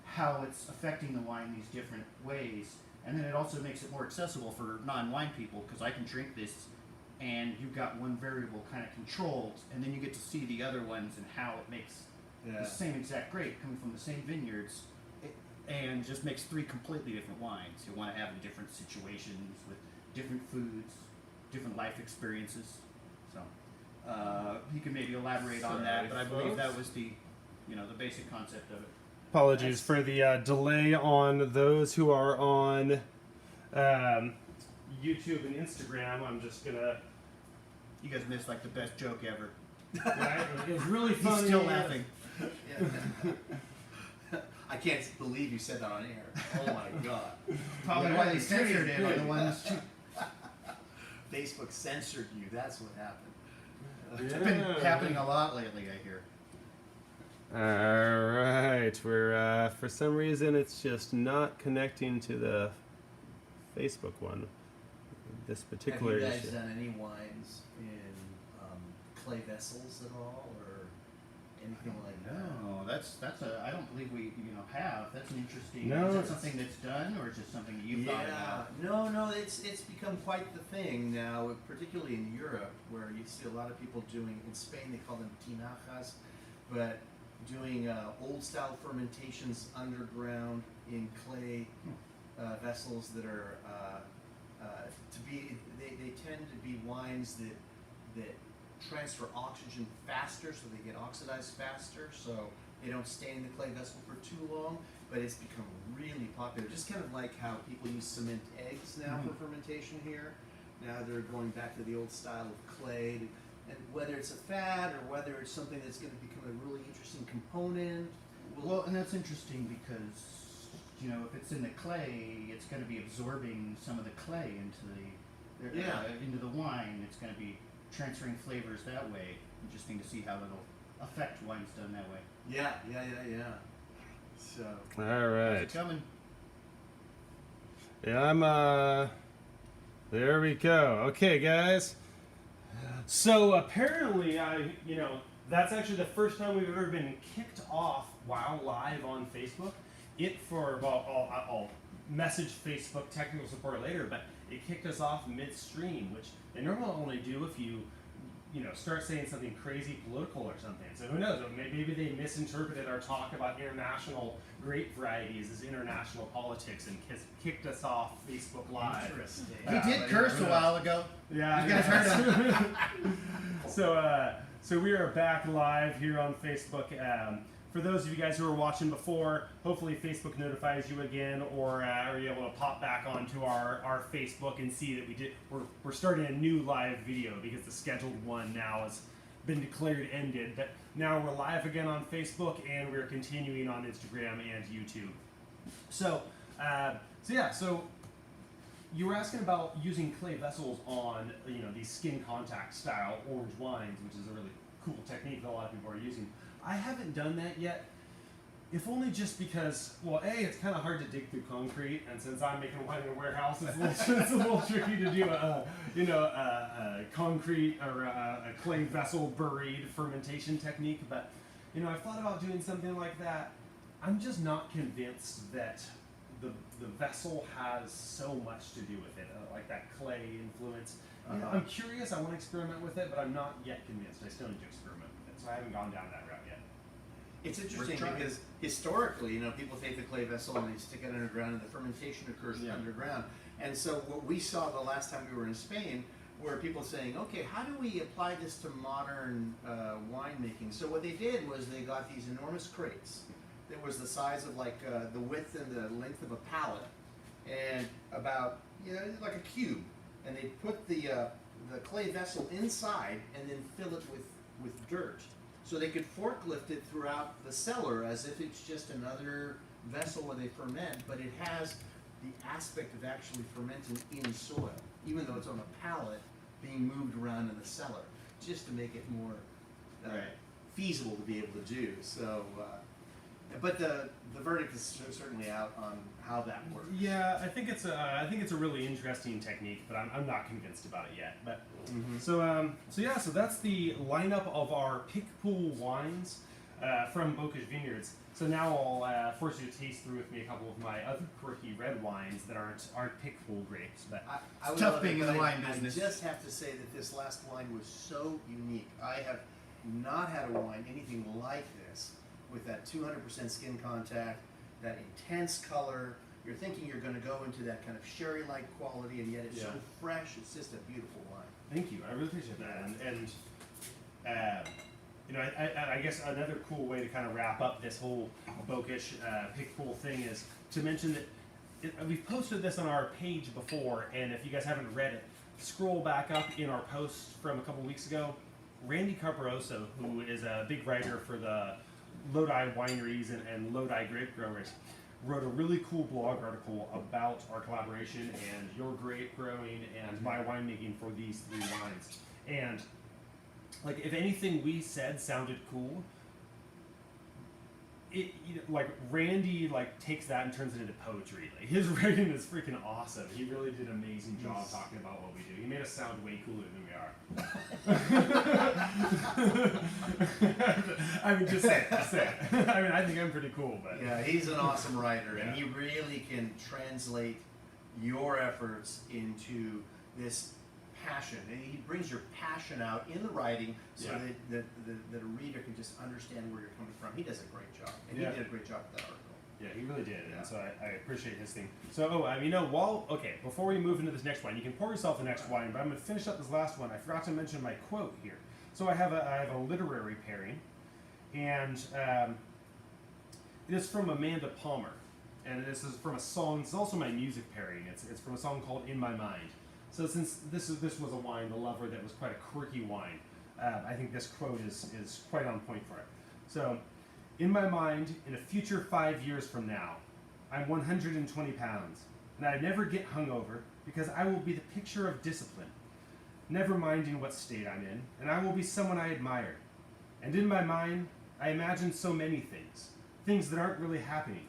how it's affecting the wine these different ways. And then it also makes it more accessible for non-wine people, because I can drink this and you've got one variable kind of controlled, and then you get to see the other ones and how it makes the same exact grape coming from the same vineyards, and just makes 3 completely different wines. You want to have in different situations with different foods, different life experiences. So he can maybe elaborate on that, but I believe that was the basic concept of it. Apologies for the delay on those who are on YouTube and Instagram. I'm just gonna. You guys missed like the best joke ever. Right? It was really He's funny. still laughing. I can't believe you said that on air. Oh my god. Probably why they censored it on the ones. Facebook censored you. That's what happened. It's been happening a lot lately, I hear. All right, we're for some reason it's just not connecting to the Facebook one. This particular Have you guys issue. done any wines in clay vessels at all, or anything like that? No, that's I don't believe we have. That's an interesting. No, Is that it's- something that's done, or is it just something that you've thought about? No, it's become quite the thing now, particularly in Europe, where you see a lot of people doing. In Spain, they call them tinajas, but doing old style fermentations underground in clay vessels that are they tend to be wines that transfer oxygen faster, so they get oxidized faster, so they don't stay in the clay vessel for too long. But it's become really popular, just kind of like how people use cement eggs now for fermentation here. Now they're going back to the old style of clay, and whether it's a fad or whether it's something that's going to become a really interesting component. Well, and that's interesting because, you know, if it's in the clay, it's going to be absorbing some of the clay into into the wine. It's going to be transferring flavors that way. Interesting to see how it'll affect wines done that way. Yeah. So. All right. It's coming. Yeah, I'm there we go. Okay, guys. So apparently, that's actually the first time we've ever been kicked off while live on Facebook. I'll message Facebook technical support later, but it kicked us off midstream, which they normally only do if you start saying something crazy political or something. So who knows? Maybe they misinterpreted our talk about international grape varieties as international politics and kicked us off Facebook Live. Interesting. He did curse a while ago. Yeah, You guys heard him. So we are back live here on Facebook. For those of you guys who were watching before, hopefully Facebook notifies you again, or are you able to pop back onto our Facebook and see that we're starting a new live video because the scheduled one now has been declared ended. But now we're live again on Facebook, and we're continuing on Instagram and YouTube. So you were asking about using clay vessels on these skin contact style orange wines, which is a really cool technique that a lot of people are using. I haven't done that yet, if only just because, well, it's kind of hard to dig through concrete, and since I'm making wine in a warehouse, it's a little tricky to do a concrete or a clay vessel buried fermentation technique. But I've thought about doing something like that. I'm just not convinced that the vessel has so much to do with it, like that clay influence. I'm curious. I want to experiment with it, but I'm not yet convinced. I still need to experiment with it, so I haven't gone down that route yet. It's interesting because historically, people take the clay vessel and they stick it underground, and the fermentation occurs underground. And so what we saw the last time we were in Spain were people saying, okay, how do we apply this to modern winemaking? So what they did was they got these enormous crates that was the size of like the width and the length of a pallet, and about like a cube, and they put the clay vessel inside and then fill it with dirt. So they could forklift it throughout the cellar as if it's just another vessel where they ferment, but it has the aspect of actually fermenting in soil, even though it's on a pallet being moved around in the cellar, just to make it more feasible to be able to do. So, but the verdict is certainly out on how that works. Yeah, I think it's a really interesting technique, but I'm not convinced about it yet. But so that's the lineup of our Picpoul wines from Bokisch Vineyards. So now I'll force you to taste through with me a couple of my other quirky red wines that aren't Picpoul grapes. But I would tough love being it, in the but wine business. I just have to say that this last wine was so unique. I have not had a wine anything like this, with that 200% skin contact, that intense color. You're thinking you're going to go into that kind of sherry-like quality, and yet it's so fresh. It's just a beautiful wine. thank you. I really appreciate that. I guess another cool way to kind of wrap up this whole Bokisch Picpoul thing is to mention that we've posted this on our page before, and if you guys haven't read it, scroll back up in our post from a couple weeks ago. Randy Caparoso, who is a big writer for the Lodi wineries and Lodi grape growers, wrote a really cool blog article about our collaboration and your grape growing and my winemaking for these three wines. And like, if anything we said sounded cool, Randy takes that and turns it into poetry. Like, his writing is freaking awesome. He really did an amazing job talking about what we do. He made us sound way cooler than we are. I mean, just say it. I mean, I think I'm pretty cool, but Yeah, he's an awesome writer, and he really can translate your efforts into this passion. And he brings your passion out in the writing, so that a reader can just understand where you're coming from. He does a great job, and he did a great job with that article. Yeah, he really did, and so I appreciate his thing. So, before we move into this next wine, you can pour yourself the next wine, but I'm going to finish up this last one. I forgot to mention my quote here. So I have a literary pairing, and it is from Amanda Palmer, and this is from a song. It's also my music pairing. It's from a song called "In My Mind." So since this was a wine, The Lover, that was quite a quirky wine, I think this quote is quite on point for it. So, in my mind, in a future 5 years from now, I'm 120 pounds, and I never get hungover because I will be the picture of discipline, never minding what state I'm in, and I will be someone I admire. And in my mind, I imagine so many things, things that aren't really happening.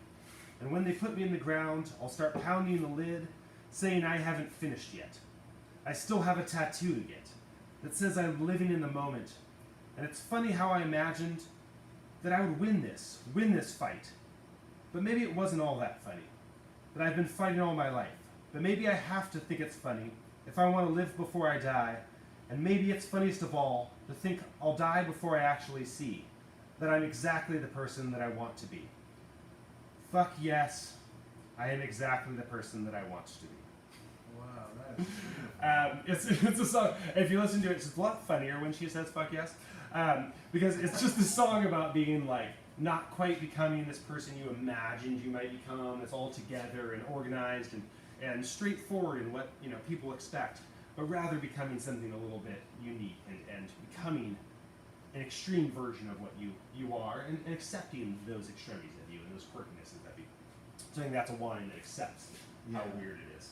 And when they put me in the ground, I'll start pounding the lid, saying I haven't finished yet. I still have a tattoo to get that says I'm living in the moment. And it's funny how I imagined that I would win this fight. But maybe it wasn't all that funny. That I've been fighting all my life. But maybe I have to think it's funny if I want to live before I die. And maybe it's funniest of all to think I'll die before I actually see that I'm exactly the person that I want to be. Fuck yes, I am exactly the person that I want to be. Wow, that is It's a song. If you listen to it, it's a lot funnier when she says "fuck yes," because it's just a song about being like not quite becoming this person you imagined you might become. That's all together and organized and straightforward in what people expect, but rather becoming something a little bit unique and becoming an extreme version of what you are and accepting those extremities of you and those quirkinesses of you. So I think that's a wine that accepts how weird it is.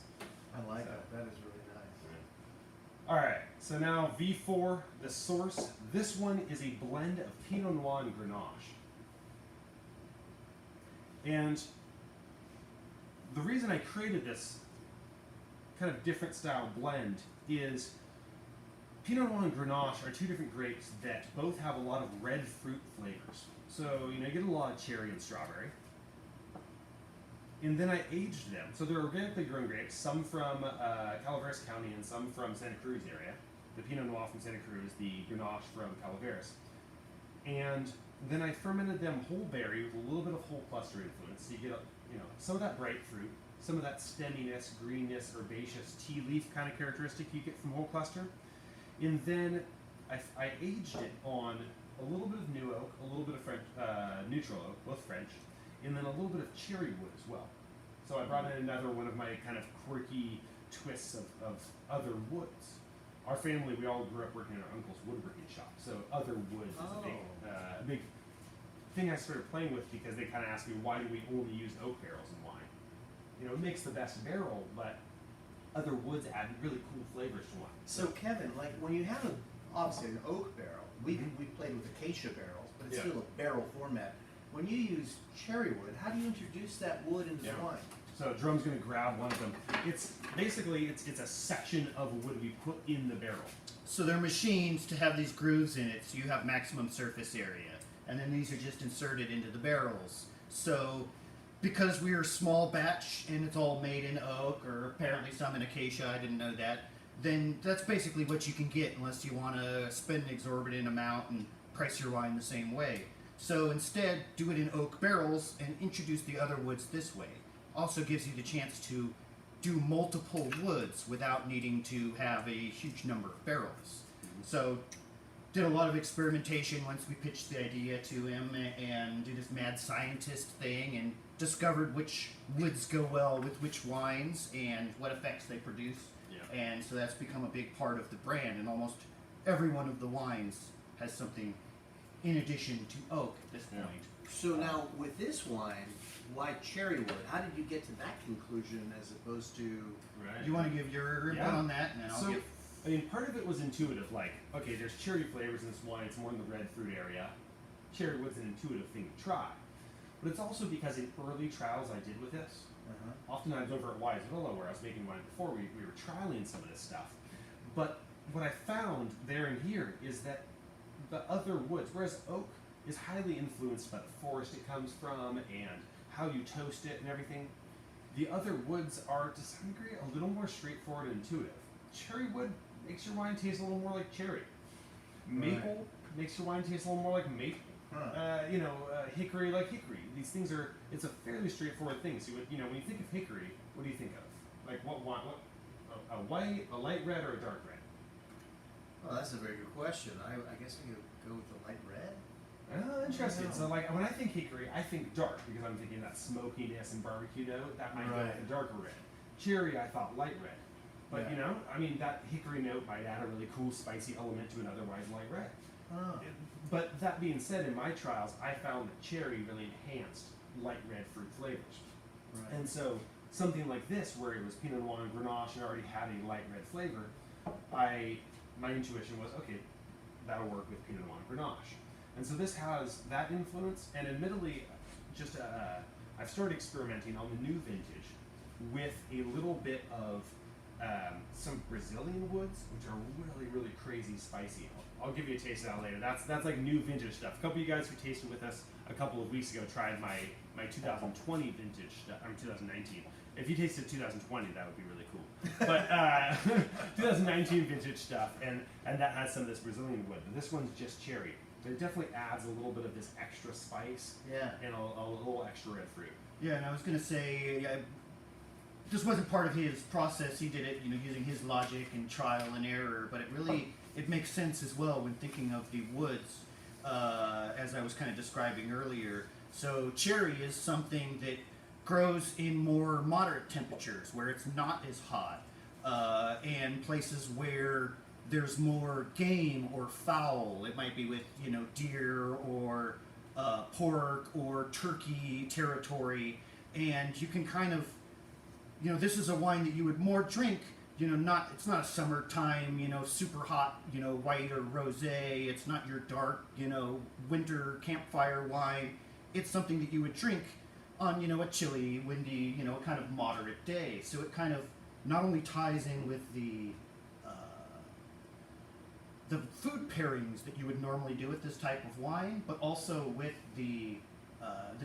I like that. That is really nice. All right, so now V4, the source. This one is a blend of Pinot Noir and Grenache. And the reason I created this kind of different style blend is Pinot Noir and Grenache are two different grapes that both have a lot of red fruit flavors. So, you get a lot of cherry and strawberry. And then I aged them. So they're organically grown grapes, some from Calaveras County and some from Santa Cruz area. The Pinot Noir from Santa Cruz, the Ganache from Calaveras. And then I fermented them whole berry with a little bit of whole cluster influence. So you get some of that bright fruit, some of that stemminess, greenness, herbaceous tea leaf kind of characteristic you get from whole cluster. And then I aged it on a little bit of new oak, a little bit of French, neutral oak, both French, and then a little bit of cherry wood as well. So I brought in another one of my kind of quirky twists of other woods. Our family, we all grew up working in our uncle's woodworking shop, so other woods is a big thing I started playing with because they kind of asked me, why do we only use oak barrels in wine? It makes the best barrel, but other woods add really cool flavors to wine. So Kevin, like when you have obviously an oak barrel, we played with acacia barrels, but it's still a barrel format. When you use cherry wood, how do you introduce that wood into the wine? So Drum's going to grab one of them. It's basically it's a section of wood we put in the barrel. So they're machined to have these grooves in it, so you have maximum surface area. And then these are just inserted into the barrels. So because we are small batch and it's all made in oak, or apparently some in acacia, I didn't know that, then that's basically what you can get unless you want to spend an exorbitant amount and price your wine the same way. So instead, do it in oak barrels and introduce the other woods this way. Also gives you the chance to do multiple woods without needing to have a huge number of barrels. So did a lot of experimentation once we pitched the idea to him and did his mad scientist thing and discovered which woods go well with which wines and what effects they produce. Yeah. And so that's become a big part of the brand, and almost every one of the wines has something in addition to oak at this point. So now with this wine, why cherry wood? How did you get to that conclusion as opposed to? Right. Do you want to give your input on that, and then I'll give. I mean, part of it was intuitive. Like, okay, there's cherry flavors in this wine. It's more in the red fruit area. Cherry wood's an intuitive thing to try, but it's also because in early trials I did with this. Oftentimes over at Wise Villa, where I was making wine before, we were trialing some of this stuff. But what I found there and here is that the other woods, whereas oak is highly influenced by the forest it comes from and how you toast it and everything, the other woods are to some degree a little more straightforward and intuitive. Cherry wood makes your wine taste a little more like cherry. Maple makes your wine taste a little more like maple. Hickory like hickory. These things are, it's a fairly straightforward thing. So, when you think of hickory, what do you think of? Like what wine? A white, a light red, or a dark red? Well, that's a very good question. I guess I could go with the light red. Oh, interesting. Wow. So, like, when I think hickory, I think dark because I'm thinking that smokiness and barbecue note. That might go Right. with a darker red. Cherry, I thought light red. But, Yeah. you know, I mean, that hickory note might add a really cool, spicy element to an otherwise light red. Oh. But that being said, in my trials, I found that cherry really enhanced light red fruit flavors. Right. And so, something like this, where it was Pinot Noir and Grenache and already had a light red flavor, my intuition was, okay, that'll work with Pinot Noir and Grenache. And so this has that influence, and admittedly, just I've started experimenting on the new vintage with a little bit of some Brazilian woods, which are really, really crazy spicy. I'll give you a taste of that later. That's like new vintage stuff. A couple of you guys who tasted with us a couple of weeks ago tried my 2020 vintage stuff. I'm 2019. If you tasted 2020, that would be really cool. But 2019 vintage stuff, and that has some of this Brazilian wood. But this one's just cherry. But it definitely adds a little bit of this extra spice Yeah. and a little extra red fruit. Yeah, and I was gonna say, this wasn't part of his process. He did it, using his logic and trial and error. But it makes sense as well when thinking of the woods, as I was kind of describing earlier. So cherry is something that grows in more moderate temperatures, where it's not as hot, and places where there's more game or fowl. It might be with deer or pork or turkey territory, and you can kind of this is a wine that you would more drink. It's not a summertime, super hot, white or rosé. It's not your dark, winter campfire wine. It's something that you would drink on, a chilly, windy, kind of moderate day. So it kind of not only ties in with the food pairings that you would normally do with this type of wine, but also with the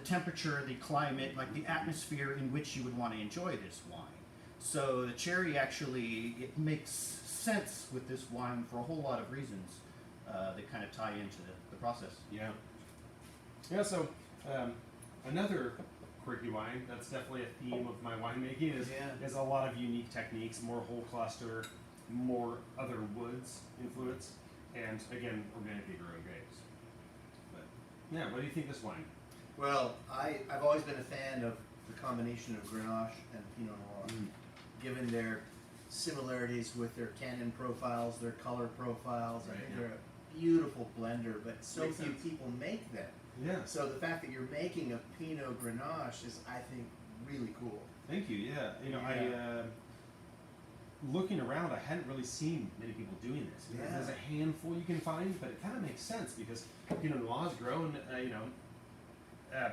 temperature, the climate, like the atmosphere in which you would want to enjoy this wine. So the cherry actually, it makes sense with this wine for a whole lot of reasons that kind of tie into the process. Yeah. Yeah, so another quirky wine, that's definitely a theme of my winemaking, is a lot of unique techniques, more whole cluster, more other woods influence, and again, organically grown grapes. But yeah, what do you think of this wine? Well, I've always been a fan of the combination of Grenache and Pinot Noir, given their similarities with their tannin profiles, their color profiles. I think they're a beautiful blender, but so Makes few sense. people make them. Yeah. So the fact that you're making a Pinot Grenache is, I think, really cool. Thank you. Yeah. I looking around, I hadn't really seen many people doing this. Yeah. There's a handful you can find, but it kind of makes sense because Pinot Noir is grown.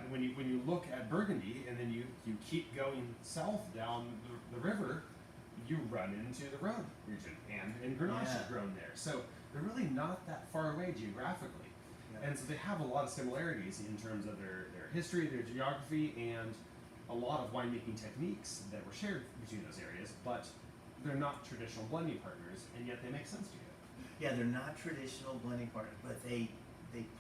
When you look at Burgundy and then you keep going south down the river, you run into the Rhone region, and Grenache is grown there. So they're really not that far away geographically. Yeah. And so they have a lot of similarities in terms of their history, their geography, and a lot of winemaking techniques that were shared between those areas, but they're not traditional blending partners, and yet they make sense together. Yeah, they're not traditional blending partners, but they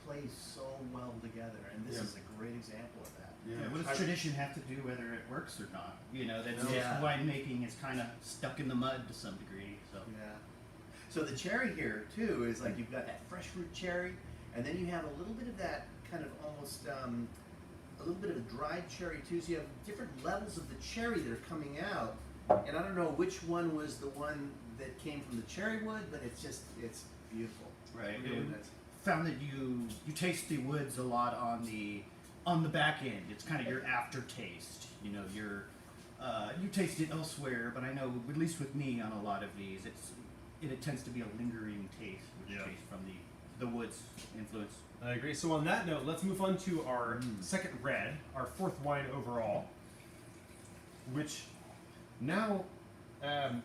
play so well together, and this is a great example of that. Yeah, what does tradition have to do whether it works or not? That's just Yeah. winemaking is kind of stuck in the mud to some degree. So Yeah. So the cherry here too is like you've got that fresh fruit cherry, and then you have a little bit of that kind of almost a little bit of a dried cherry too. So you have different levels of the cherry that are coming out, and I don't know which one was the one that came from the cherry wood, but it's beautiful. right. Really, And that's- found that you taste the woods a lot on the back end. It's kind of your aftertaste. You taste it elsewhere, but I know at least with me on a lot of these, it tends to be a lingering taste, which tastes from the woods influence. I agree. So on that note, let's move on to our second red, our fourth wine overall, which now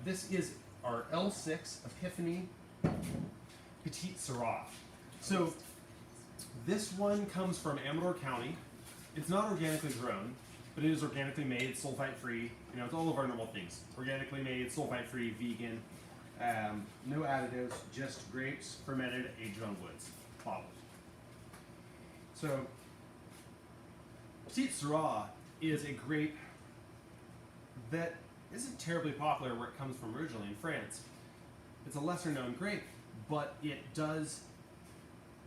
this is our L6 Epiphany Petite Syrah. So this one comes from Amador County. It's not organically grown, but it is organically made, sulfite-free. It's all of our normal things. Organically made, sulfite-free, vegan, no additives, just grapes, fermented, aged on woods, bottled. So Petite Syrah is a grape that isn't terribly popular where it comes from originally in France. It's a lesser known grape, but it does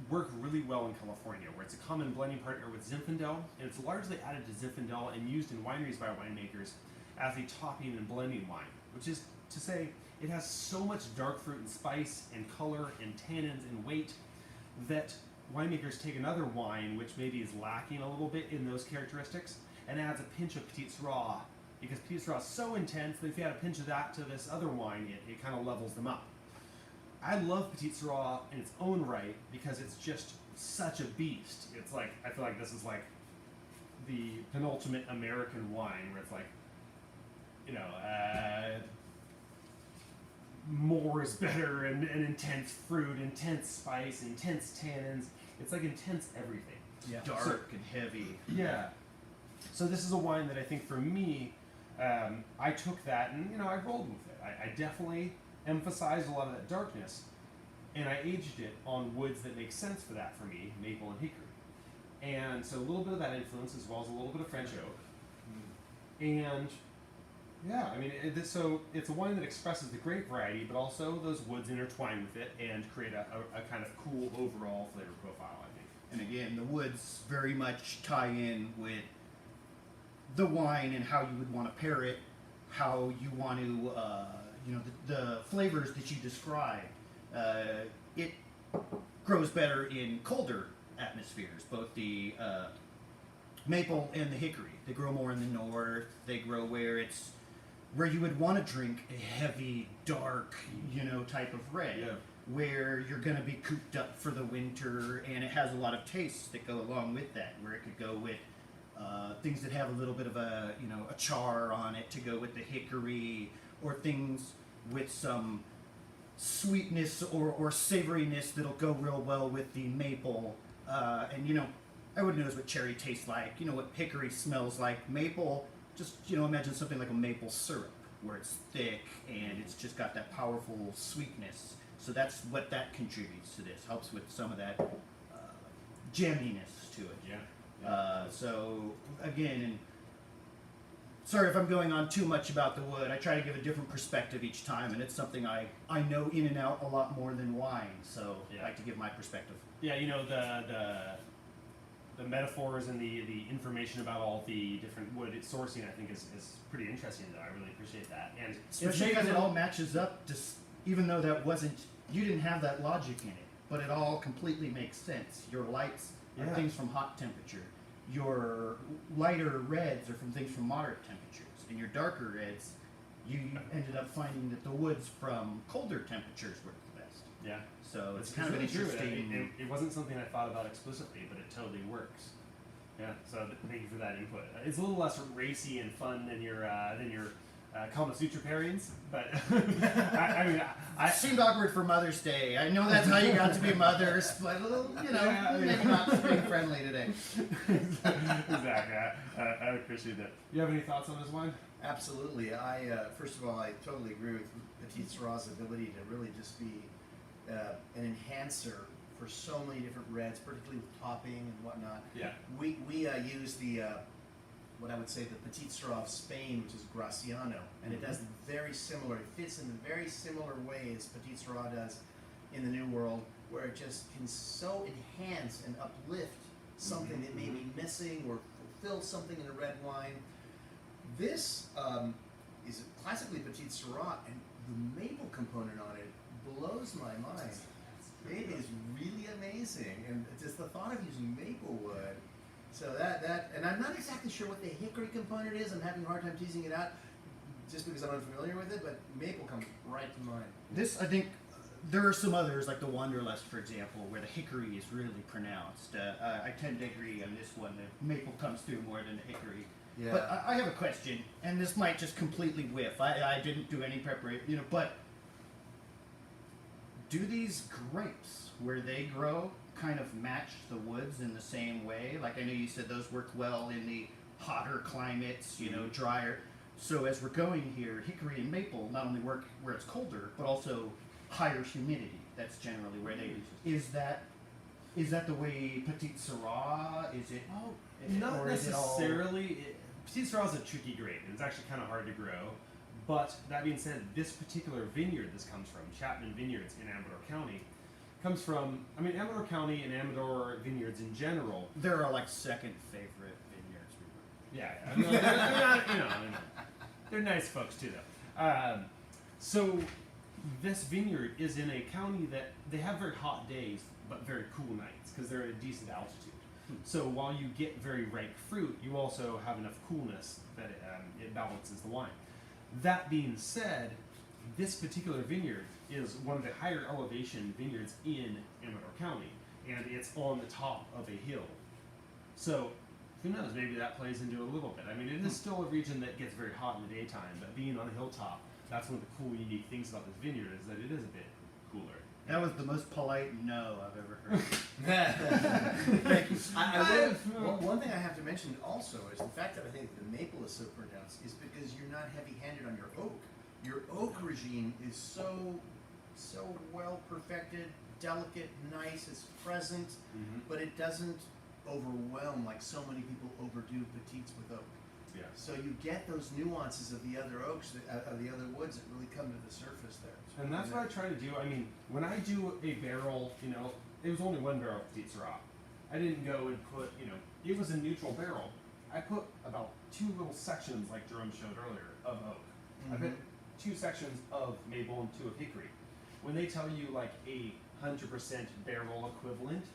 work really well in California, where it's a common blending partner with Zinfandel, and it's largely added to Zinfandel and used in wineries by winemakers as a topping and blending wine, which is to say it has so much dark fruit and spice and color and tannins and weight that winemakers take another wine which maybe is lacking a little bit in those characteristics and adds a pinch of Petite Syrah, because Petite Syrah is so intense that if you add a pinch of that to this other wine, it kind of levels them up. I love Petite Syrah in its own right because it's just such a beast. It's like, I feel like this is like the penultimate American wine, where it's like, you know, more is better, and intense fruit, intense spice, intense tannins. It's like intense everything. Yeah. Dark and heavy. Yeah. So this is a wine that I think for me, I took that and, you know, I rolled with it. I definitely emphasized a lot of that darkness, and I aged it on woods that make sense for that for me, maple and hickory. And so a little bit of that influence, as well as a little bit of French oak. And yeah, I mean, so it's a wine that expresses the grape variety, but also those woods intertwine with it and create a kind of cool overall flavor profile, I think. And again, the woods very much tie in with the wine and how you would want to pair it, how you want to, you know, the flavors that you described. It grows better in colder atmospheres, both the maple and the hickory. They grow more in the north. They grow where you would want to drink a heavy, dark, you know, type of red. Yeah. Where you're going to be cooped up for the winter, and it has a lot of tastes that go along with that. Where it could go with things that have a little bit of a, you know, a char on it to go with the hickory, or things with some sweetness or savoriness that'll go real well with the maple. And you know, everyone knows what cherry tastes like. You know what hickory smells like. Maple, just, you know, imagine something like a maple syrup, where it's thick and it's just got that powerful sweetness. So that's what that contributes to this. Helps with some of that jamminess to it. Yeah. So again, and sorry if I'm going on too much about the wood. I try to give a different perspective each time, and it's something I know in and out a lot more than wine. So Yeah. I like to give my perspective. Yeah, you know, the metaphors and the information about all the different wood sourcing, I think, is pretty interesting, though. I really appreciate that. And Especially because it all matches up, just even though you didn't have that logic in it, but it all completely makes sense. Your lights are Yeah. things from hot temperature. Your lighter reds are from things from moderate temperatures. And your darker reds, you ended up finding that the woods from colder temperatures were the best. yeah. So it's kind of an really true. interesting... It wasn't something I thought about explicitly, but it totally works. Yeah. So thank you for that input. It's a little less racy and fun than your Kama Sutra pairings, but I mean, It seemed awkward for Mother's Day. I know that's how you got to be mothers, but you know, Yeah. maybe not spring friendly today. exactly. I appreciate that. You have any thoughts on this wine? Absolutely. First of all, I totally agree with Petite Syrah's ability to really just be an enhancer for so many different reds, particularly with topping and whatnot. Yeah. We use the what I would say the Petite Syrah of Spain, which is Graciano, and it does very similar. It fits in a very similar way as Petite Syrah does in the New World, where it just can so enhance and uplift something that may be missing or fulfill something in a red wine. This is classically Petite Syrah, and the maple component on it blows my mind. It is really amazing, and just the thought of using maple wood. So that, and I'm not exactly sure what the hickory component is. I'm having a hard time teasing it out, just because I'm unfamiliar with it. But maple comes right to mind. This, I think, there are some others, like the Wanderlust, for example, where the hickory is really pronounced. I tend to agree on this one. The maple comes through more than the hickory. Yeah. But I have a question, and this might just completely whiff. I didn't do any preparation, you know, but do these grapes, where they grow, kind of match the woods in the same way? Like, I know you said those work well in the hotter climates, you know, drier. So as we're going here, hickory and maple not only work where it's colder, but also higher humidity. That's generally where they. Is that the way Petite Syrah? Is it? Not or is it all- necessarily. Petite Syrah is a tricky grape, and it's actually kind of hard to grow. But that being said, this particular vineyard this comes from, Chapman Vineyards in Amador County, comes from, I mean, Amador County and Amador Vineyards in general. They're our like second favorite vineyards. Yeah, I mean, they're not, they're nice folks too, though. So this vineyard is in a county that they have very hot days, but very cool nights because they're at a decent altitude. So while you get very ripe fruit, you also have enough coolness that it balances the wine. That being said, this particular vineyard is one of the higher elevation vineyards in Amador County, and it's on the top of a hill. So who knows, maybe that plays into a little bit. I mean, it is still a region that gets very hot in the daytime, but being on a hilltop, that's one of the cool, unique things about this vineyard is that it is a bit cooler. That was the most polite no I've ever heard. Thank you. One thing I have to mention also is the fact that I think the maple is so pronounced is because you're not heavy-handed on your oak. Your oak regime is so well perfected, delicate, nice, it's present, but it doesn't overwhelm like so many people overdo petites with oak. Yeah. So you get those nuances of the other oaks, of the other woods that really come to the surface there. And that's what I try to do. I mean, when I do a barrel, it was only one barrel of Petite Syrah. I didn't go and put, it was a neutral barrel. I put about 2 little sections, like Jerome showed earlier, of oak. I put 2 sections of maple and 2 of hickory. When they tell you like a 100% barrel equivalent,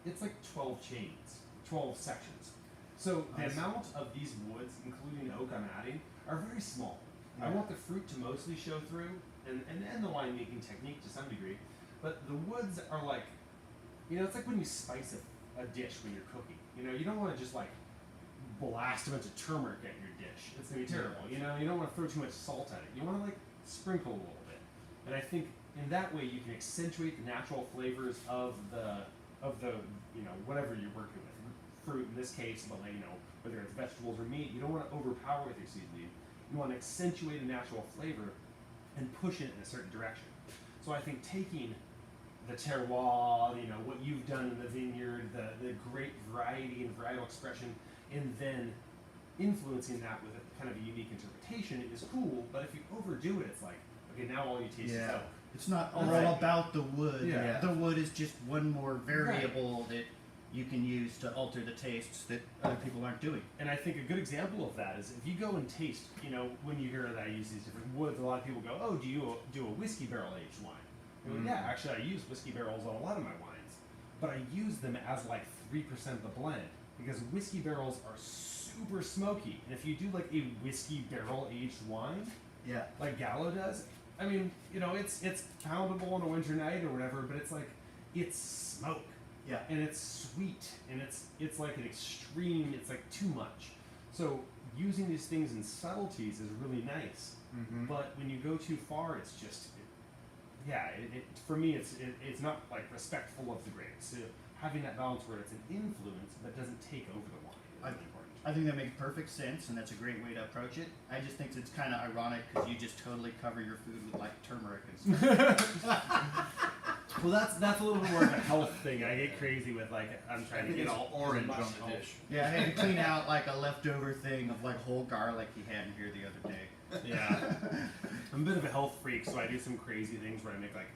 it's like 12 chains, 12 sections. So the amount of these woods, including oak I'm adding, are very small. I want the fruit to mostly show through, and the winemaking technique to some degree, but the woods are like, it's like when you spice a dish when you're cooking. You don't want to just like blast a bunch of turmeric at your dish. It's gonna be terrible. You don't want to throw too much salt at it. You want to like sprinkle a little bit. And I think in that way you can accentuate the natural flavors of the whatever you're working with. Fruit in this case, but like, whether it's vegetables or meat, you don't want to overpower with your seasoning. You want to accentuate a natural flavor and push it in a certain direction. So I think taking the terroir, what you've done in the vineyard, the great variety and varietal expression, and then influencing that with a kind of a unique interpretation is cool, but if you overdo it, it's like, okay, now all you taste is oak. It's not all about the wood. Yeah. The wood is just one more variable that you can use to alter the tastes that other people aren't doing. And I think a good example of that is if you go and taste, when you hear that I use these different woods, a lot of people go, oh, do you do a whiskey barrel aged wine? Well, yeah, actually I use whiskey barrels on a lot of my wines, but I use them as like 3% of the blend because whiskey barrels are super smoky. And if you do like a whiskey barrel aged wine, like Gallo does, I mean, it's poundable on a winter night or whatever, but it's like, it's smoke. Yeah. And it's sweet, and it's like an extreme, it's like too much. So using these things in subtleties is really nice, but when you go too far, it's just, for me, it's not like respectful of the grapes. So having that balance where it's an influence, but doesn't take over the wine is really important. I think that makes perfect sense, and that's a great way to approach it. I just think it's kind of ironic because you just totally cover your food with like turmeric and stuff. Well, that's a little bit more of a health thing. I get crazy with like I'm trying to get all orange on much the health. dish. Yeah, I had to clean out like a leftover thing of like whole garlic he had in here the other day. Yeah, I'm a bit of a health freak, so I do some crazy things where I make like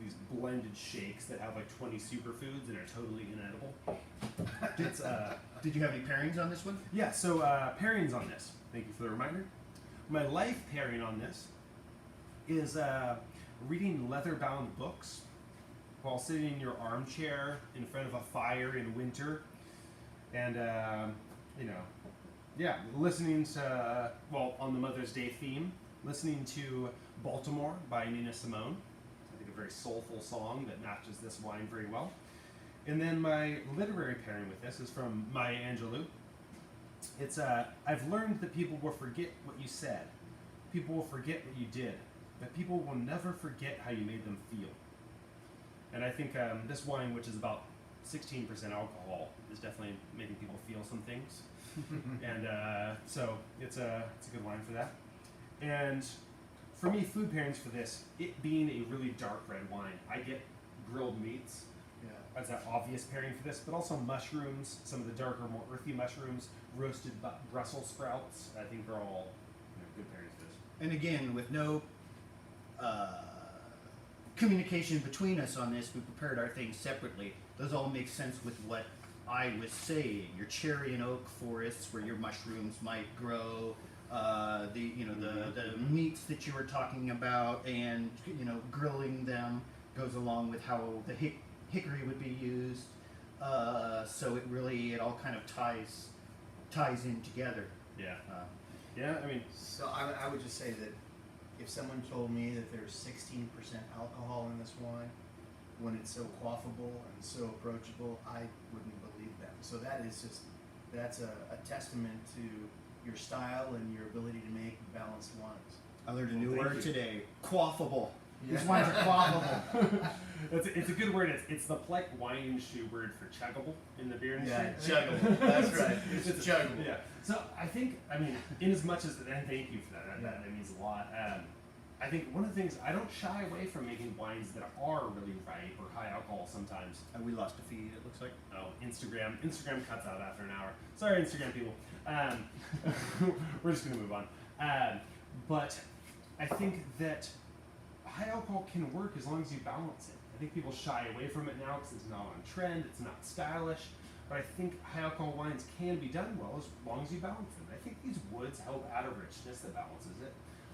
these blended shakes that have like 20 superfoods and are totally inedible. It's Did you have any pairings on this one? yeah. So pairings on this. Thank you for the reminder. My life pairing on this is reading leather-bound books while sitting in your armchair in front of a fire in winter, and listening to on the Mother's Day theme, listening to Baltimore by Nina Simone. I think a very soulful song that matches this wine very well. And then my literary pairing with this is from Maya Angelou. It's I've learned that people will forget what you said, people will forget what you did, but people will never forget how you made them feel. And I think this wine, which is about 16% alcohol, is definitely making people feel some things. And so it's a good wine for that. And for me, food pairings for this, it being a really dark red wine, I get grilled meats as that obvious pairing for this, but also mushrooms, some of the darker, more earthy mushrooms, roasted Brussels sprouts, I think are all good pairings for this. And again, with no communication between us on this, we prepared our things separately. Those all make sense with what I was saying. Your cherry and oak forests, where your mushrooms might grow, the meats that you were talking about, and grilling them goes along with how the hickory would be used. So it all kind of ties in together. Yeah. Yeah. I mean, So I would just say that if someone told me that there's 16% alcohol in this wine, when it's so quaffable and so approachable, I wouldn't believe them. So that's a testament to your style and your ability to make balanced wines. I learned a new Well, thank word you. today. Quaffable. Yeah. These wines are quaffable. it's a good word. It's the polite wine shoe word for chuggable in the beer industry. Yeah, chuggable. That's right. It's chuggable. Yeah. So I think, in as much as, and thank you for that. That means a lot. I think one of the things, I don't shy away from making wines that are really ripe or high alcohol sometimes. We lost a feed, it looks like. Oh, Instagram cuts out after an hour. Sorry, Instagram people. We're just gonna move on. But I think that high alcohol can work as long as you balance it. I think people shy away from it now because it's not on trend, it's not stylish. But I think high alcohol wines can be done well as long as you balance them. I think these woods help add a richness that balances it.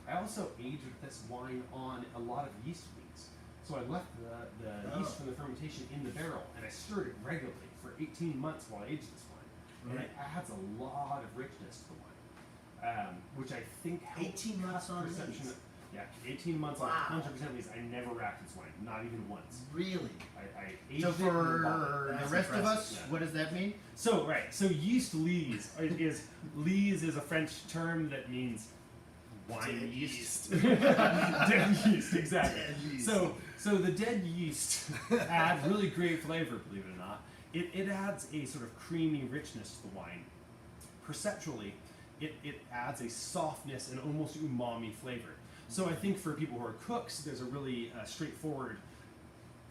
I also aged this wine on a lot of yeast lees. So I left the yeast from the fermentation in the barrel and I stirred it regularly for 18 months while I aged this wine. And it adds a lot of richness to the wine, which I think helps 18 months cut on perception lees? of- Yeah, 18 months Wow. on 100% lees. I never racked this wine, not even once. Really? I aged So it in the bottle. for the That's rest of us, impressive. Yeah. what does that mean? So yeast lees is a French term that means wine Dead yeast. Dead yeast, exactly. Dead yeast. So the dead yeast add really great flavor, believe it or not. It adds a sort of creamy richness to the wine. Perceptually, it adds a softness and almost umami flavor. So I think for people who are cooks, there's a really straightforward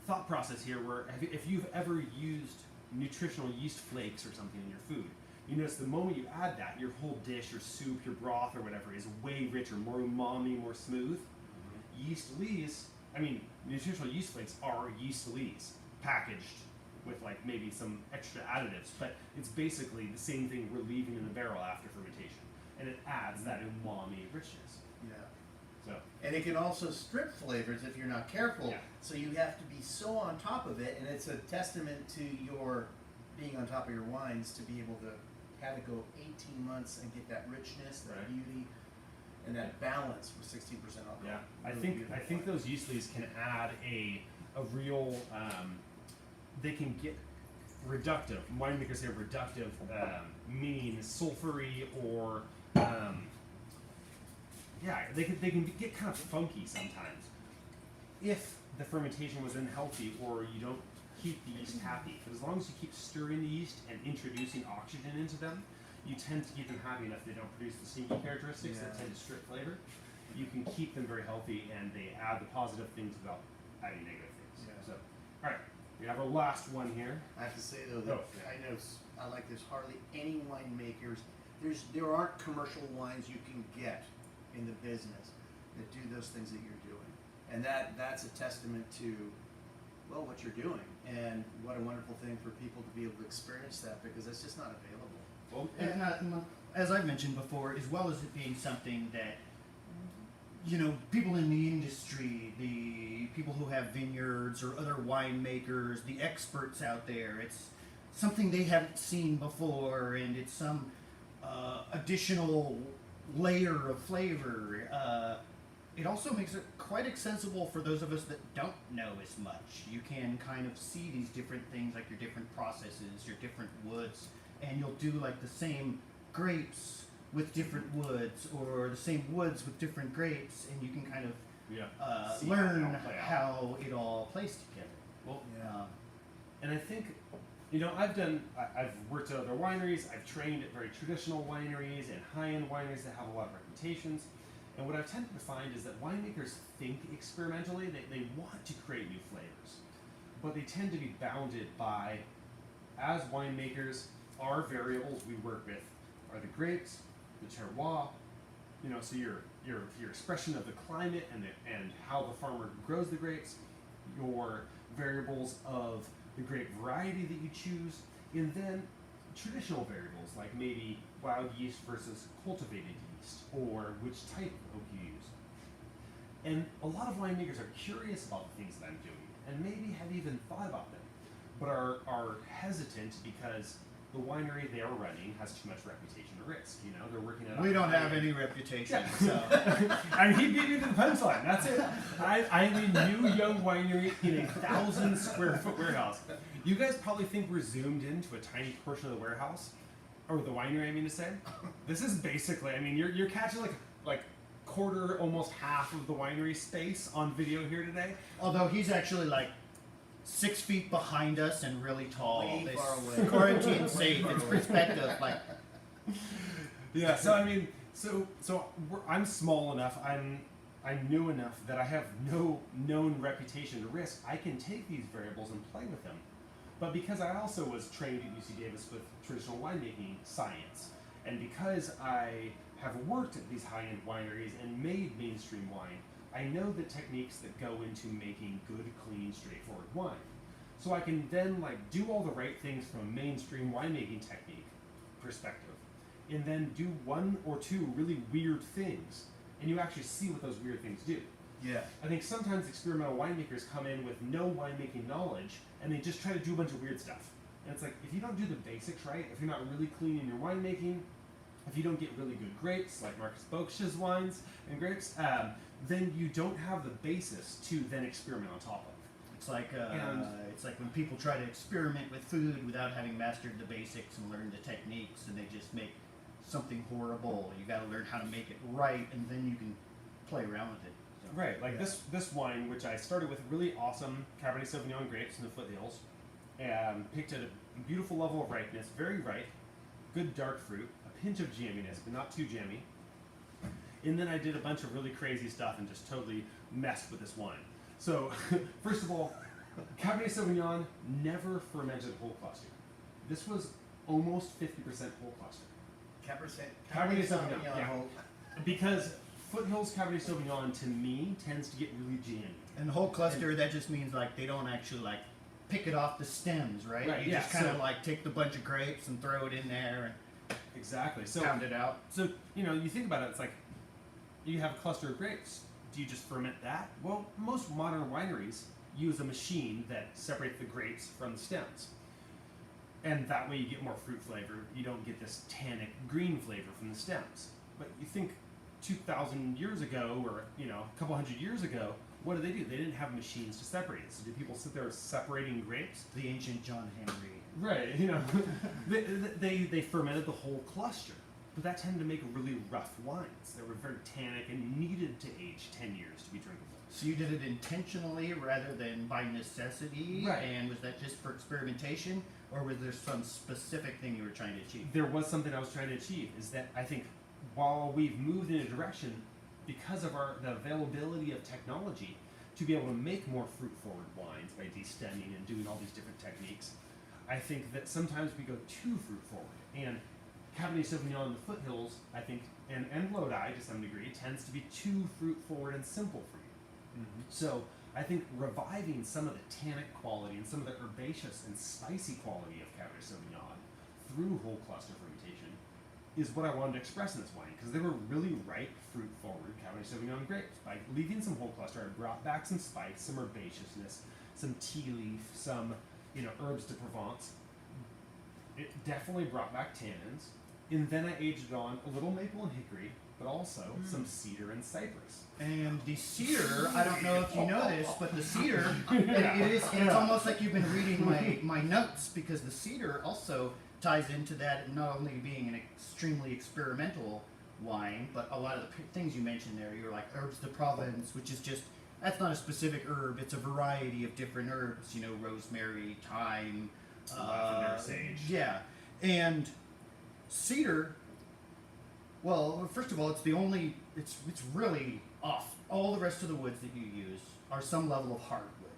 thought process here where if you've ever used nutritional yeast flakes or something in your food, you notice the moment you add that, your whole dish, your soup, your broth, or whatever is way richer, more umami, more smooth. Yeast lees, nutritional yeast flakes are yeast lees packaged with like maybe some extra additives, but it's basically the same thing we're leaving in the barrel after fermentation, and it adds that umami richness. Yeah. So And it can also strip flavors if you're not careful. Yeah. So you have to be so on top of it, and it's a testament to your being on top of your wines to be able to have it go 18 months and get that richness, that Right. beauty, and that balance with 16% alcohol. yeah, I Really think beautiful. those yeast lees can add a real they can get reductive. Winemakers say reductive, meaning sulfury or they can get kind of funky sometimes if the fermentation was unhealthy or you don't keep the yeast happy. But as long as you keep stirring the yeast and introducing oxygen into them, you tend to keep them happy enough they don't produce the stinky characteristics that Yeah. tend to strip flavor. You can keep them very healthy and they add the positive things without adding negative things. Yeah. So, all right, we have our last one here. I have to say though that Oh, yeah. I know I like there's hardly any winemakers. There aren't commercial wines you can get in the business that do those things that you're doing, and that's a testament to what you're doing, and what a wonderful thing for people to be able to experience that because it's just not available. Well, And as I've mentioned before, as well as it being something that people in the industry, the people who have vineyards or other winemakers, the experts out there, it's something they haven't seen before, and it's some additional layer of flavor. It also makes it quite accessible for those of us that don't know as much. You can kind of see these different things, like your different processes, your different woods, and you'll do like the same grapes with different woods, or the same woods with different grapes, and you can kind of yeah. See learn how it all play out. how it all plays together. Well, Um, and I think, I've worked at other wineries, I've trained at very traditional wineries and high-end wineries that have a lot of reputations. And what I've tended to find is that winemakers think experimentally, they want to create new flavors, but they tend to be bounded by, as winemakers, our variables we work with are the grapes, the terroir, so your expression of the climate and how the farmer grows the grapes, your variables of the grape variety that you choose, and then traditional variables like maybe wild yeast versus cultivated yeast, or which type of oak you use. And a lot of winemakers are curious about the things that I'm doing, and maybe have even thought about them, but are hesitant because the winery they are running has too much reputation to risk. They're working at. We don't have any reputation, so. I mean, he beat me to the punchline. That's it. I'm a new young winery in a 1,000 square foot warehouse. You guys probably think we're zoomed into a tiny portion of the warehouse, or the winery. I mean to say, this is basically. I mean, you're catching like quarter, almost half of the winery space on video here today. Although he's actually like 6 feet behind us and really tall. Way It's far away. quarantine safe. It's perspective. Like, Yeah. So I mean, I'm small enough. I'm new enough that I have no known reputation to risk. I can take these variables and play with them. But because I also was trained at UC Davis with traditional winemaking science, and because I have worked at these high-end wineries and made mainstream wine, I know the techniques that go into making good, clean, straightforward wine. So I can then do all the right things from a mainstream winemaking technique perspective, and then do one or two really weird things, and you actually see what those weird things do. yeah. I think sometimes experimental winemakers come in with no winemaking knowledge, and they just try to do a bunch of weird stuff. And it's like, if you don't do the basics right, if you're not really clean in your winemaking, if you don't get really good grapes, like Marcus Bokisch's wines and grapes, then you don't have the basis to then experiment on top of. It's like And- it's like when people try to experiment with food without having mastered the basics and learned the techniques, and they just make something horrible. You got to learn how to make it right, and then you can play around with it. So, Right, like yeah. this wine, which I started with really awesome Cabernet Sauvignon grapes in the foothills, picked at a beautiful level of ripeness, very ripe, good dark fruit, a pinch of jamminess, but not too jammy. And then I did a bunch of really crazy stuff and just totally messed with this wine. So, first of all, Cabernet Sauvignon never fermented whole cluster. This was almost 50% whole cluster. Cabernet Sauvignon, yeah. Because foothills Cabernet Sauvignon, to me, tends to get really jammy. And whole cluster, that just means they don't actually pick it off the stems, right? Right, You yeah, just kind of so- take the bunch of grapes and throw it in there Exactly. and So, pound it out. so you think about it, it's like you have a cluster of grapes. Do you just ferment that? Well, most modern wineries use a machine that separates the grapes from the stems. And that way you get more fruit flavor. You don't get this tannic green flavor from the stems. But you think 2,000 years ago, or a couple hundred years ago, what did they do? They didn't have machines to separate it. So did people sit there separating grapes? The ancient John Henry. Right, they fermented the whole cluster, but that tended to make really rough wines. They were very tannic and needed to age 10 years to be drinkable. So you did it intentionally rather than by necessity? Right. And was that just for experimentation, or was there some specific thing you were trying to achieve? There was something I was trying to achieve, is that I think while we've moved in a direction, because of the availability of technology, to be able to make more fruit-forward wines by destemming and doing all these different techniques, I think that sometimes we go too fruit-forward. And Cabernet Sauvignon in the foothills, I think, and Lodi to some degree, tends to be too fruit-forward and simple for you. So I think reviving some of the tannic quality and some of the herbaceous and spicy quality of Cabernet Sauvignon through whole cluster fermentation is what I wanted to express in this wine, because they were really ripe, fruit-forward Cabernet Sauvignon grapes. By leaving some whole cluster, I brought back some spice, some herbaceousness, some tea leaf, some herbs de Provence. It definitely brought back tannins, and then I aged it on a little maple and hickory, but also some cedar and cypress. And the cedar, I don't know if you know this, but the cedar, it's almost like you've been reading my notes, because the cedar also ties into that, not only being an extremely experimental wine, but a lot of the things you mentioned there, you're like herbs de Provence, which is just, that's not a specific herb, it's a variety of different herbs, rosemary, thyme, Lavender, sage. Yeah, and cedar, well, first of all, it's really off. All the rest of the woods that you use are some level of hardwood,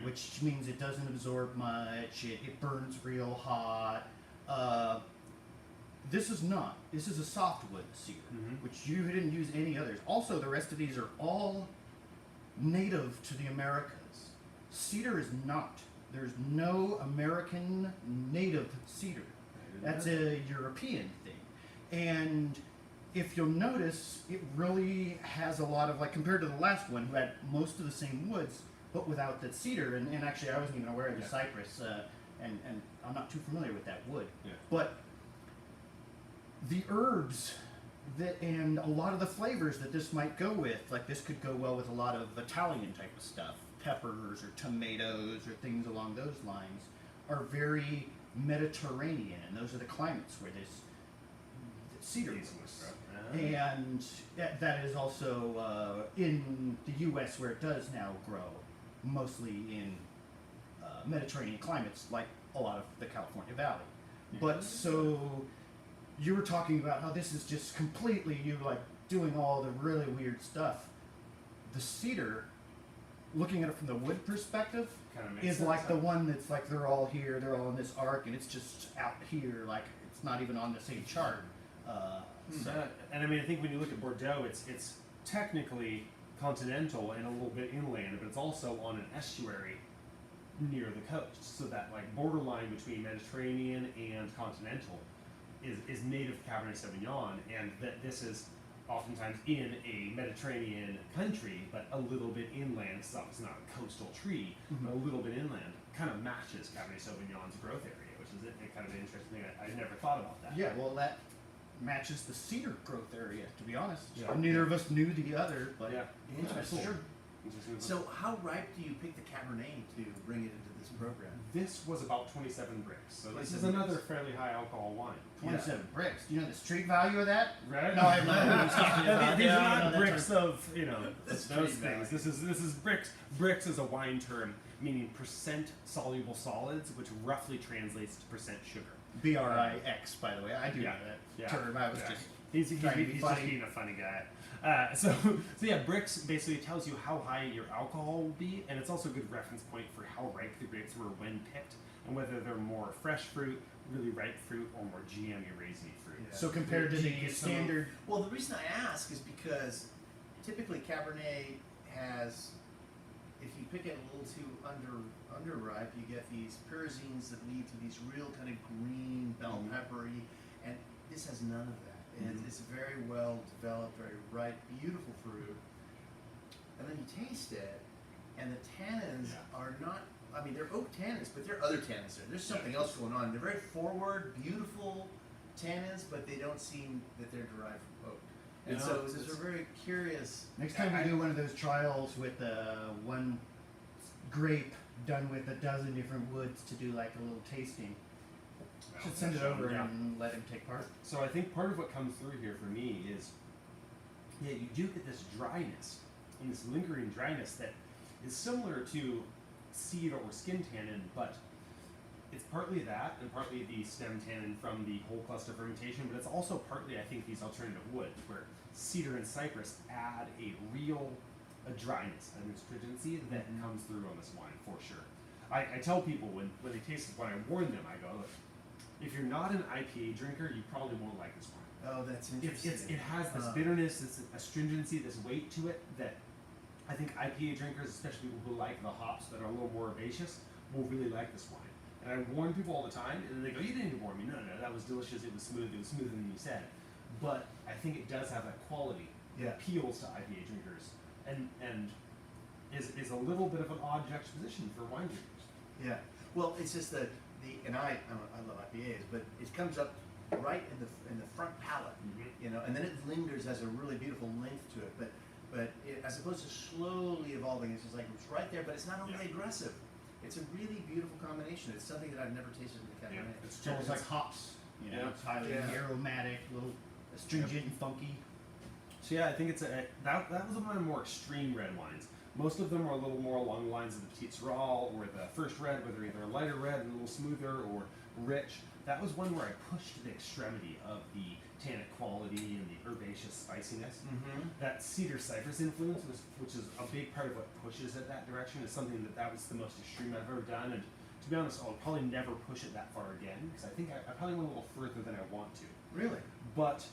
which means it doesn't absorb much, it burns real hot. This is not. This is a softwood cedar, which you didn't use any others. Also, the rest of these are all native to the Americas. Cedar is not. There's no American native cedar. That's a European thing. And if you'll notice, it really has a lot of, like, compared to the last one, who had most of the same woods, but without the cedar. And actually, I wasn't even aware of the cypress, and I'm not too familiar with that wood. Yeah. But the herbs and a lot of the flavors that this might go with, like this could go well with a lot of Italian type of stuff, peppers or tomatoes or things along those lines, are very Mediterranean, and those are the climates where this cedar These grows. ones, And that is also in the U.S. where it does now grow, mostly in Mediterranean climates, like a lot of the California Valley. But so you were talking about how this is just completely you like doing all the really weird stuff. The cedar, looking at it from the wood perspective, Kinda makes is sense, like the huh? one that's like they're all here, they're all in this arc, and it's just out here, like it's not even on the same chart. So And I mean, I think when you look at Bordeaux, it's technically continental and a little bit inland, but it's also on an estuary near the coast. So that like borderline between Mediterranean and continental is native to Cabernet Sauvignon, and that this is oftentimes in a Mediterranean country, but a little bit inland. It's obviously not a coastal tree, but a little bit inland. Kind of matches Cabernet Sauvignon's growth area, which is kind of an interesting thing. I never thought about that. yeah, well that matches the cedar growth area, to be honest. Yeah. Neither of us knew the other, but Yeah. Interesting. Cool. Interesting. So how ripe do you pick the Cabernet to bring it into this program? This was about 27 bricks, so this is 27 another bricks. fairly high alcohol wine. 27 bricks. Do you know the street value of that? Right? No, I have no idea what he's talking about. These Yeah, are I not know that bricks term. of That's those pretty things. value. This is bricks. Bricks is a wine term meaning percent soluble solids, which roughly translates to percent sugar. BRIX, by the way. I do Yeah, know that yeah, term. I was yeah. just He's trying to be just funny. being a funny guy. So yeah, bricks basically tells you how high your alcohol will be, and it's also a good reference point for how ripe the grapes were when picked, and whether they're more fresh fruit, really ripe fruit, or more GME raisiny fruit. Yeah. So compared to Do you the get some- standard, Well, the reason I ask is because typically Cabernet has, if you pick it a little too underripe, you get these pyrazines that lead to these real kind of green, bell peppery, and this has none of that. And it's very well developed, very ripe, beautiful fruit. And then you taste it, and the tannins are not, I mean, they're oak tannins, but there are other tannins there. There's something else going on. They're very forward, beautiful tannins, but they don't seem that they're derived from oak. And Yeah, so it's- it's a very curious. next time we do one of those trials with one grape done with a dozen different woods to do like a little tasting, should send it over Yeah. and let him take part. So I think part of what comes through here for me is, yeah, you do get this dryness, and this lingering dryness that is similar to seed or skin tannin, but it's partly that and partly the stem tannin from the whole cluster fermentation, but it's also partly, I think, these alternative woods where cedar and cypress add a dryness, an astringency that comes through on this wine for sure. I tell people when they taste this wine, I warn them, I go, look, if you're not an IPA drinker, you probably won't like this wine. Oh, that's interesting. It has this bitterness, this astringency, this weight to it that I think IPA drinkers, especially people who like the hops that are a little more herbaceous, will really like this wine. And I warn people all the time, and then they go, "You didn't need to warn me." No, that was delicious. It was smooth. It was smoother than you said. But I think it does have that quality that Yeah. appeals to IPA drinkers, and is a little bit of an odd juxtaposition for wine drinkers. Yeah. Well, it's just that I love IPAs, but it comes up right in the front palate, you know, and then it lingers, has a really beautiful length to it. But it, as opposed to slowly evolving, it's just like it's right there, but it's not overly aggressive. It's a really beautiful combination. It's something that I've never tasted in the Cabernet. It's almost like hops. You know, Yeah. it's highly Yeah. aromatic, a little astringent and funky. So yeah, I think it's that was one of my more extreme red wines. Most of them are a little more along the lines of the Petite Syrah or the first red, where they're either a lighter red and a little smoother or rich. That was one where I pushed to the extremity of the tannic quality and the herbaceous spiciness. That cedar cypress influence, which is a big part of what pushes it that direction, is something that was the most extreme I've ever done. And to be honest, I'll probably never push it that far again because I think I probably went a little further than I want to. Really? But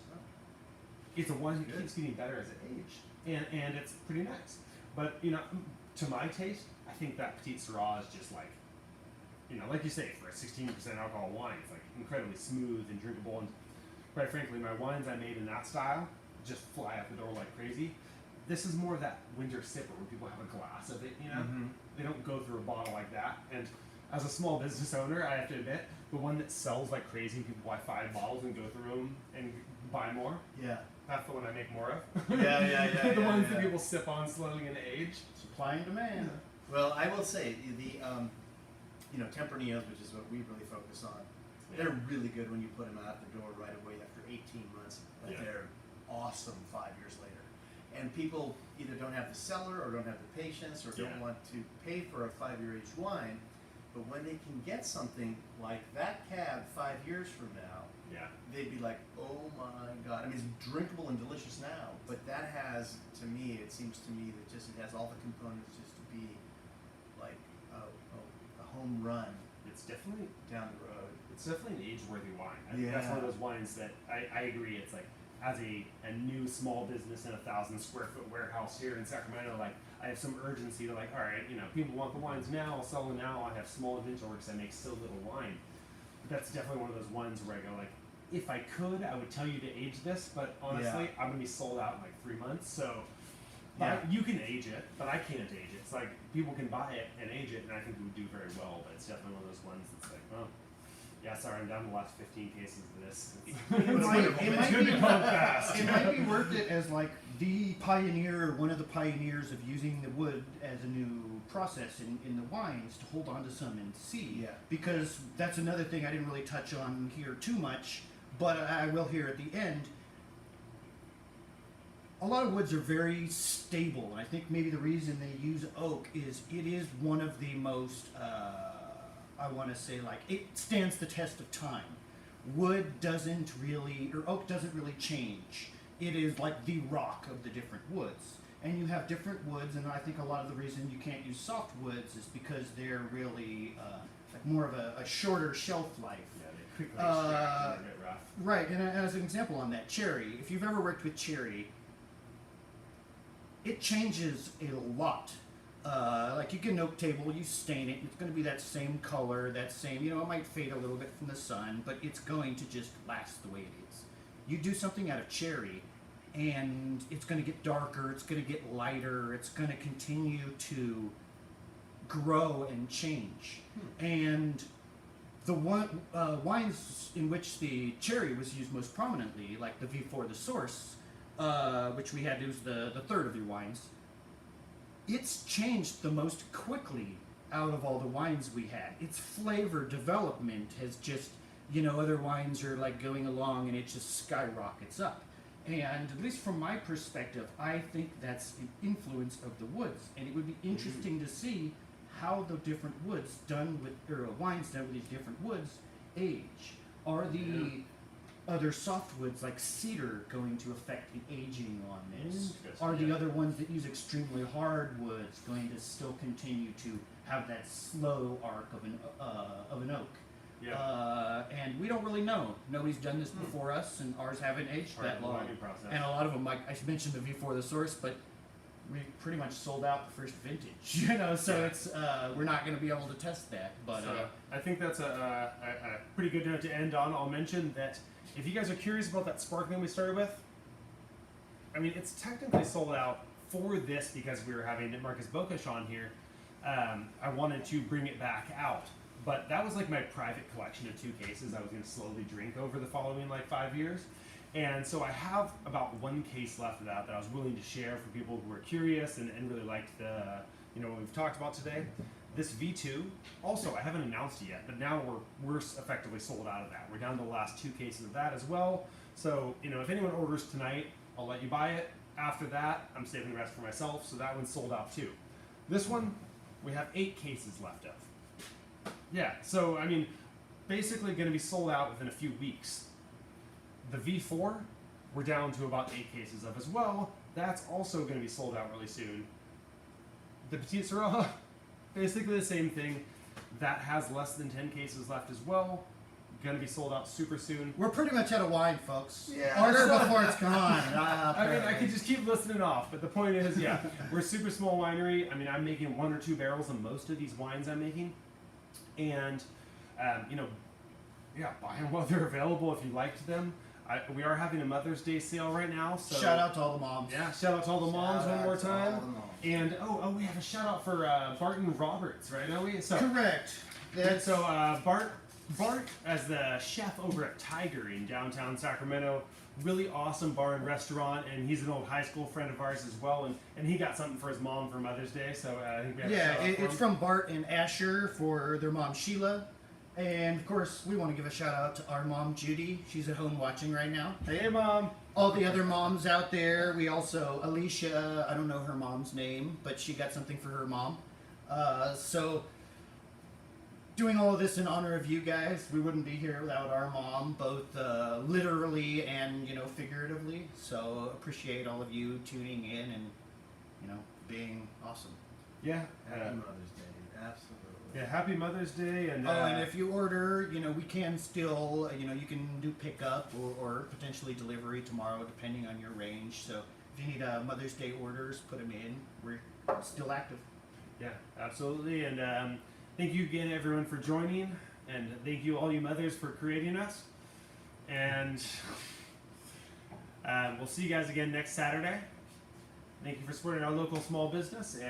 it's a wine that Good. keeps getting better as it aged, and it's pretty nice. But to my taste, I think that Petite Syrah is just like, like you say, for a 16% alcohol wine, it's like incredibly smooth and drinkable. And quite frankly, my wines I made in that style just fly out the door like crazy. This is more of that winter sipper where people have a glass of it, They don't go through a bottle like that. And as a small business owner, I have to admit, the one that sells like crazy, people buy 5 bottles and go through them and buy more. Yeah. That's the one I make more of. Yeah. The ones that people sip on slowly in age. Supply and demand. Well, I will say the Tempernios, which is what we really focus on, they're really good when you put them out the door right away after 18 months. But Yeah. they're awesome 5 years later. And people either don't have the cellar or don't have the patience or don't Yeah. want to pay for a 5-year aged wine. But when they can get something like that cab 5 years from now, Yeah. they'd be like, oh my God. I mean, it's drinkable and delicious now, but that has, to me, it seems to me that just it has all the components just to be like a home run It's definitely down the road. It's definitely an age-worthy wine. I think that's one of those wines that I agree. It's like as a new small business in a 1,000 square foot warehouse here in Sacramento, like I have some urgency to like, all right, people want the wines now, I'll sell them now. I have small inventory because I make so little wine. But that's definitely one of those ones where I go like, if I could, I would tell you to age this, but honestly, I'm gonna be sold out in like 3 months. So, you can age it, but I can't age it. It's like people can buy it and age it, and I think we would do very well. But it's definitely one of those ones that's like, oh, yeah, sorry, I'm down to the last 15 cases of this. It might be worth it as like the pioneer, one of the pioneers of using the wood as a new process in the wines to hold on to some and see. Yeah. Because that's another thing I didn't really touch on here too much, but I will here at the end. A lot of woods are very stable, and I think maybe the reason they use oak is it is one of the most, I want to say, like, it stands the test of time. Wood doesn't really, or oak doesn't really change. It is like the rock of the different woods. And you have different woods, and I think a lot of the reason you can't use soft woods is because they're really like more of a shorter shelf life. Yeah, they quickly extract and they're a bit rough. Right, and as an example on that, cherry, if you've ever worked with cherry, it changes a lot. Like you get an oak table, you stain it, it's going to be that same color, that same, it might fade a little bit from the sun, but it's going to just last the way it is. You do something out of cherry, and it's going to get darker, it's going to get lighter, it's going to continue to grow and change. And the wines in which the cherry was used most prominently, like the V4, the Source, which we had, it was the third of your wines, it's changed the most quickly out of all the wines we had. Its flavor development has just, other wines are like going along and it just skyrockets up. And at least from my perspective, I think that's an influence of the woods. And it would be interesting to see how the different woods wines done with these different woods age. Are the other softwoods like cedar going to affect the aging on this? Are the other ones that use extremely hard woods going to still continue to have that slow arc of an oak? Yeah. And we don't really know. Nobody's done this before us, and ours haven't aged Part that of the long. learning process. And a lot of them, like I mentioned the V4, the Source, but we pretty much sold out the first vintage. So it's we're not going to be able to test that. But So, I think that's a pretty good note to end on. I'll mention that if you guys are curious about that sparkling we started with, I mean, it's technically sold out for this because we were having Marcus Bokisch on here. I wanted to bring it back out, but that was like my private collection of 2 cases I was going to slowly drink over the following 5 years. And so I have about 1 case left of that I was willing to share for people who are curious and really liked the, what we've talked about today. This V2, also I haven't announced it yet, but now we're effectively sold out of that. We're down to the last 2 cases of that as well. So, if anyone orders tonight, I'll let you buy it. After that, I'm saving the rest for myself, so that one's sold out too. This one, we have 8 cases left of. Yeah, so I mean, basically going to be sold out within a few weeks. The V4, we're down to about 8 cases of as well. That's also going to be sold out really soon. The Petite Syrah, basically the same thing. That has less than 10 cases left as well. Gonna be sold out super soon. We're pretty much out of wine, folks. Yeah. Order before it's gone. I mean, I could just keep listening off, but the point is, yeah, we're a super small winery. I mean, I'm making 1 or 2 barrels of most of these wines I'm making, and you know, yeah, buy them while they're available if you liked them. We are having a Mother's Day sale right now, so Shout out to all the moms. yeah, shout out to all the moms Shout one out more to all time. the moms. And we have a shout out for Barton Roberts, right? Are we? So Correct. and so Bart, as the chef over at Tiger in downtown Sacramento, really awesome bar and restaurant, and he's an old high school friend of ours as well, and he got something for his mom for Mother's Day, so I think we have a Yeah, shout out for it's him. from Bart and Asher for their mom Sheila. And of course, we want to give a shout out to our mom Judy. She's at home watching right now. Hey, Mom! All the other moms out there. We also, Alicia, I don't know her mom's name, but she got something for her mom. So, doing all of this in honor of you guys, we wouldn't be here without our mom, both literally and, figuratively. So, appreciate all of you tuning in and, being awesome. Yeah, Happy Mother's Day. Absolutely. yeah, happy Mother's Day, and And if you order, we can still, you can do pickup or potentially delivery tomorrow, depending on your range. So if you need Mother's Day orders, put them in. We're still active. yeah, absolutely, and thank you again, everyone, for joining, and thank you all you mothers for creating us, and we'll see you guys again next Saturday. Thank you for supporting our local small business.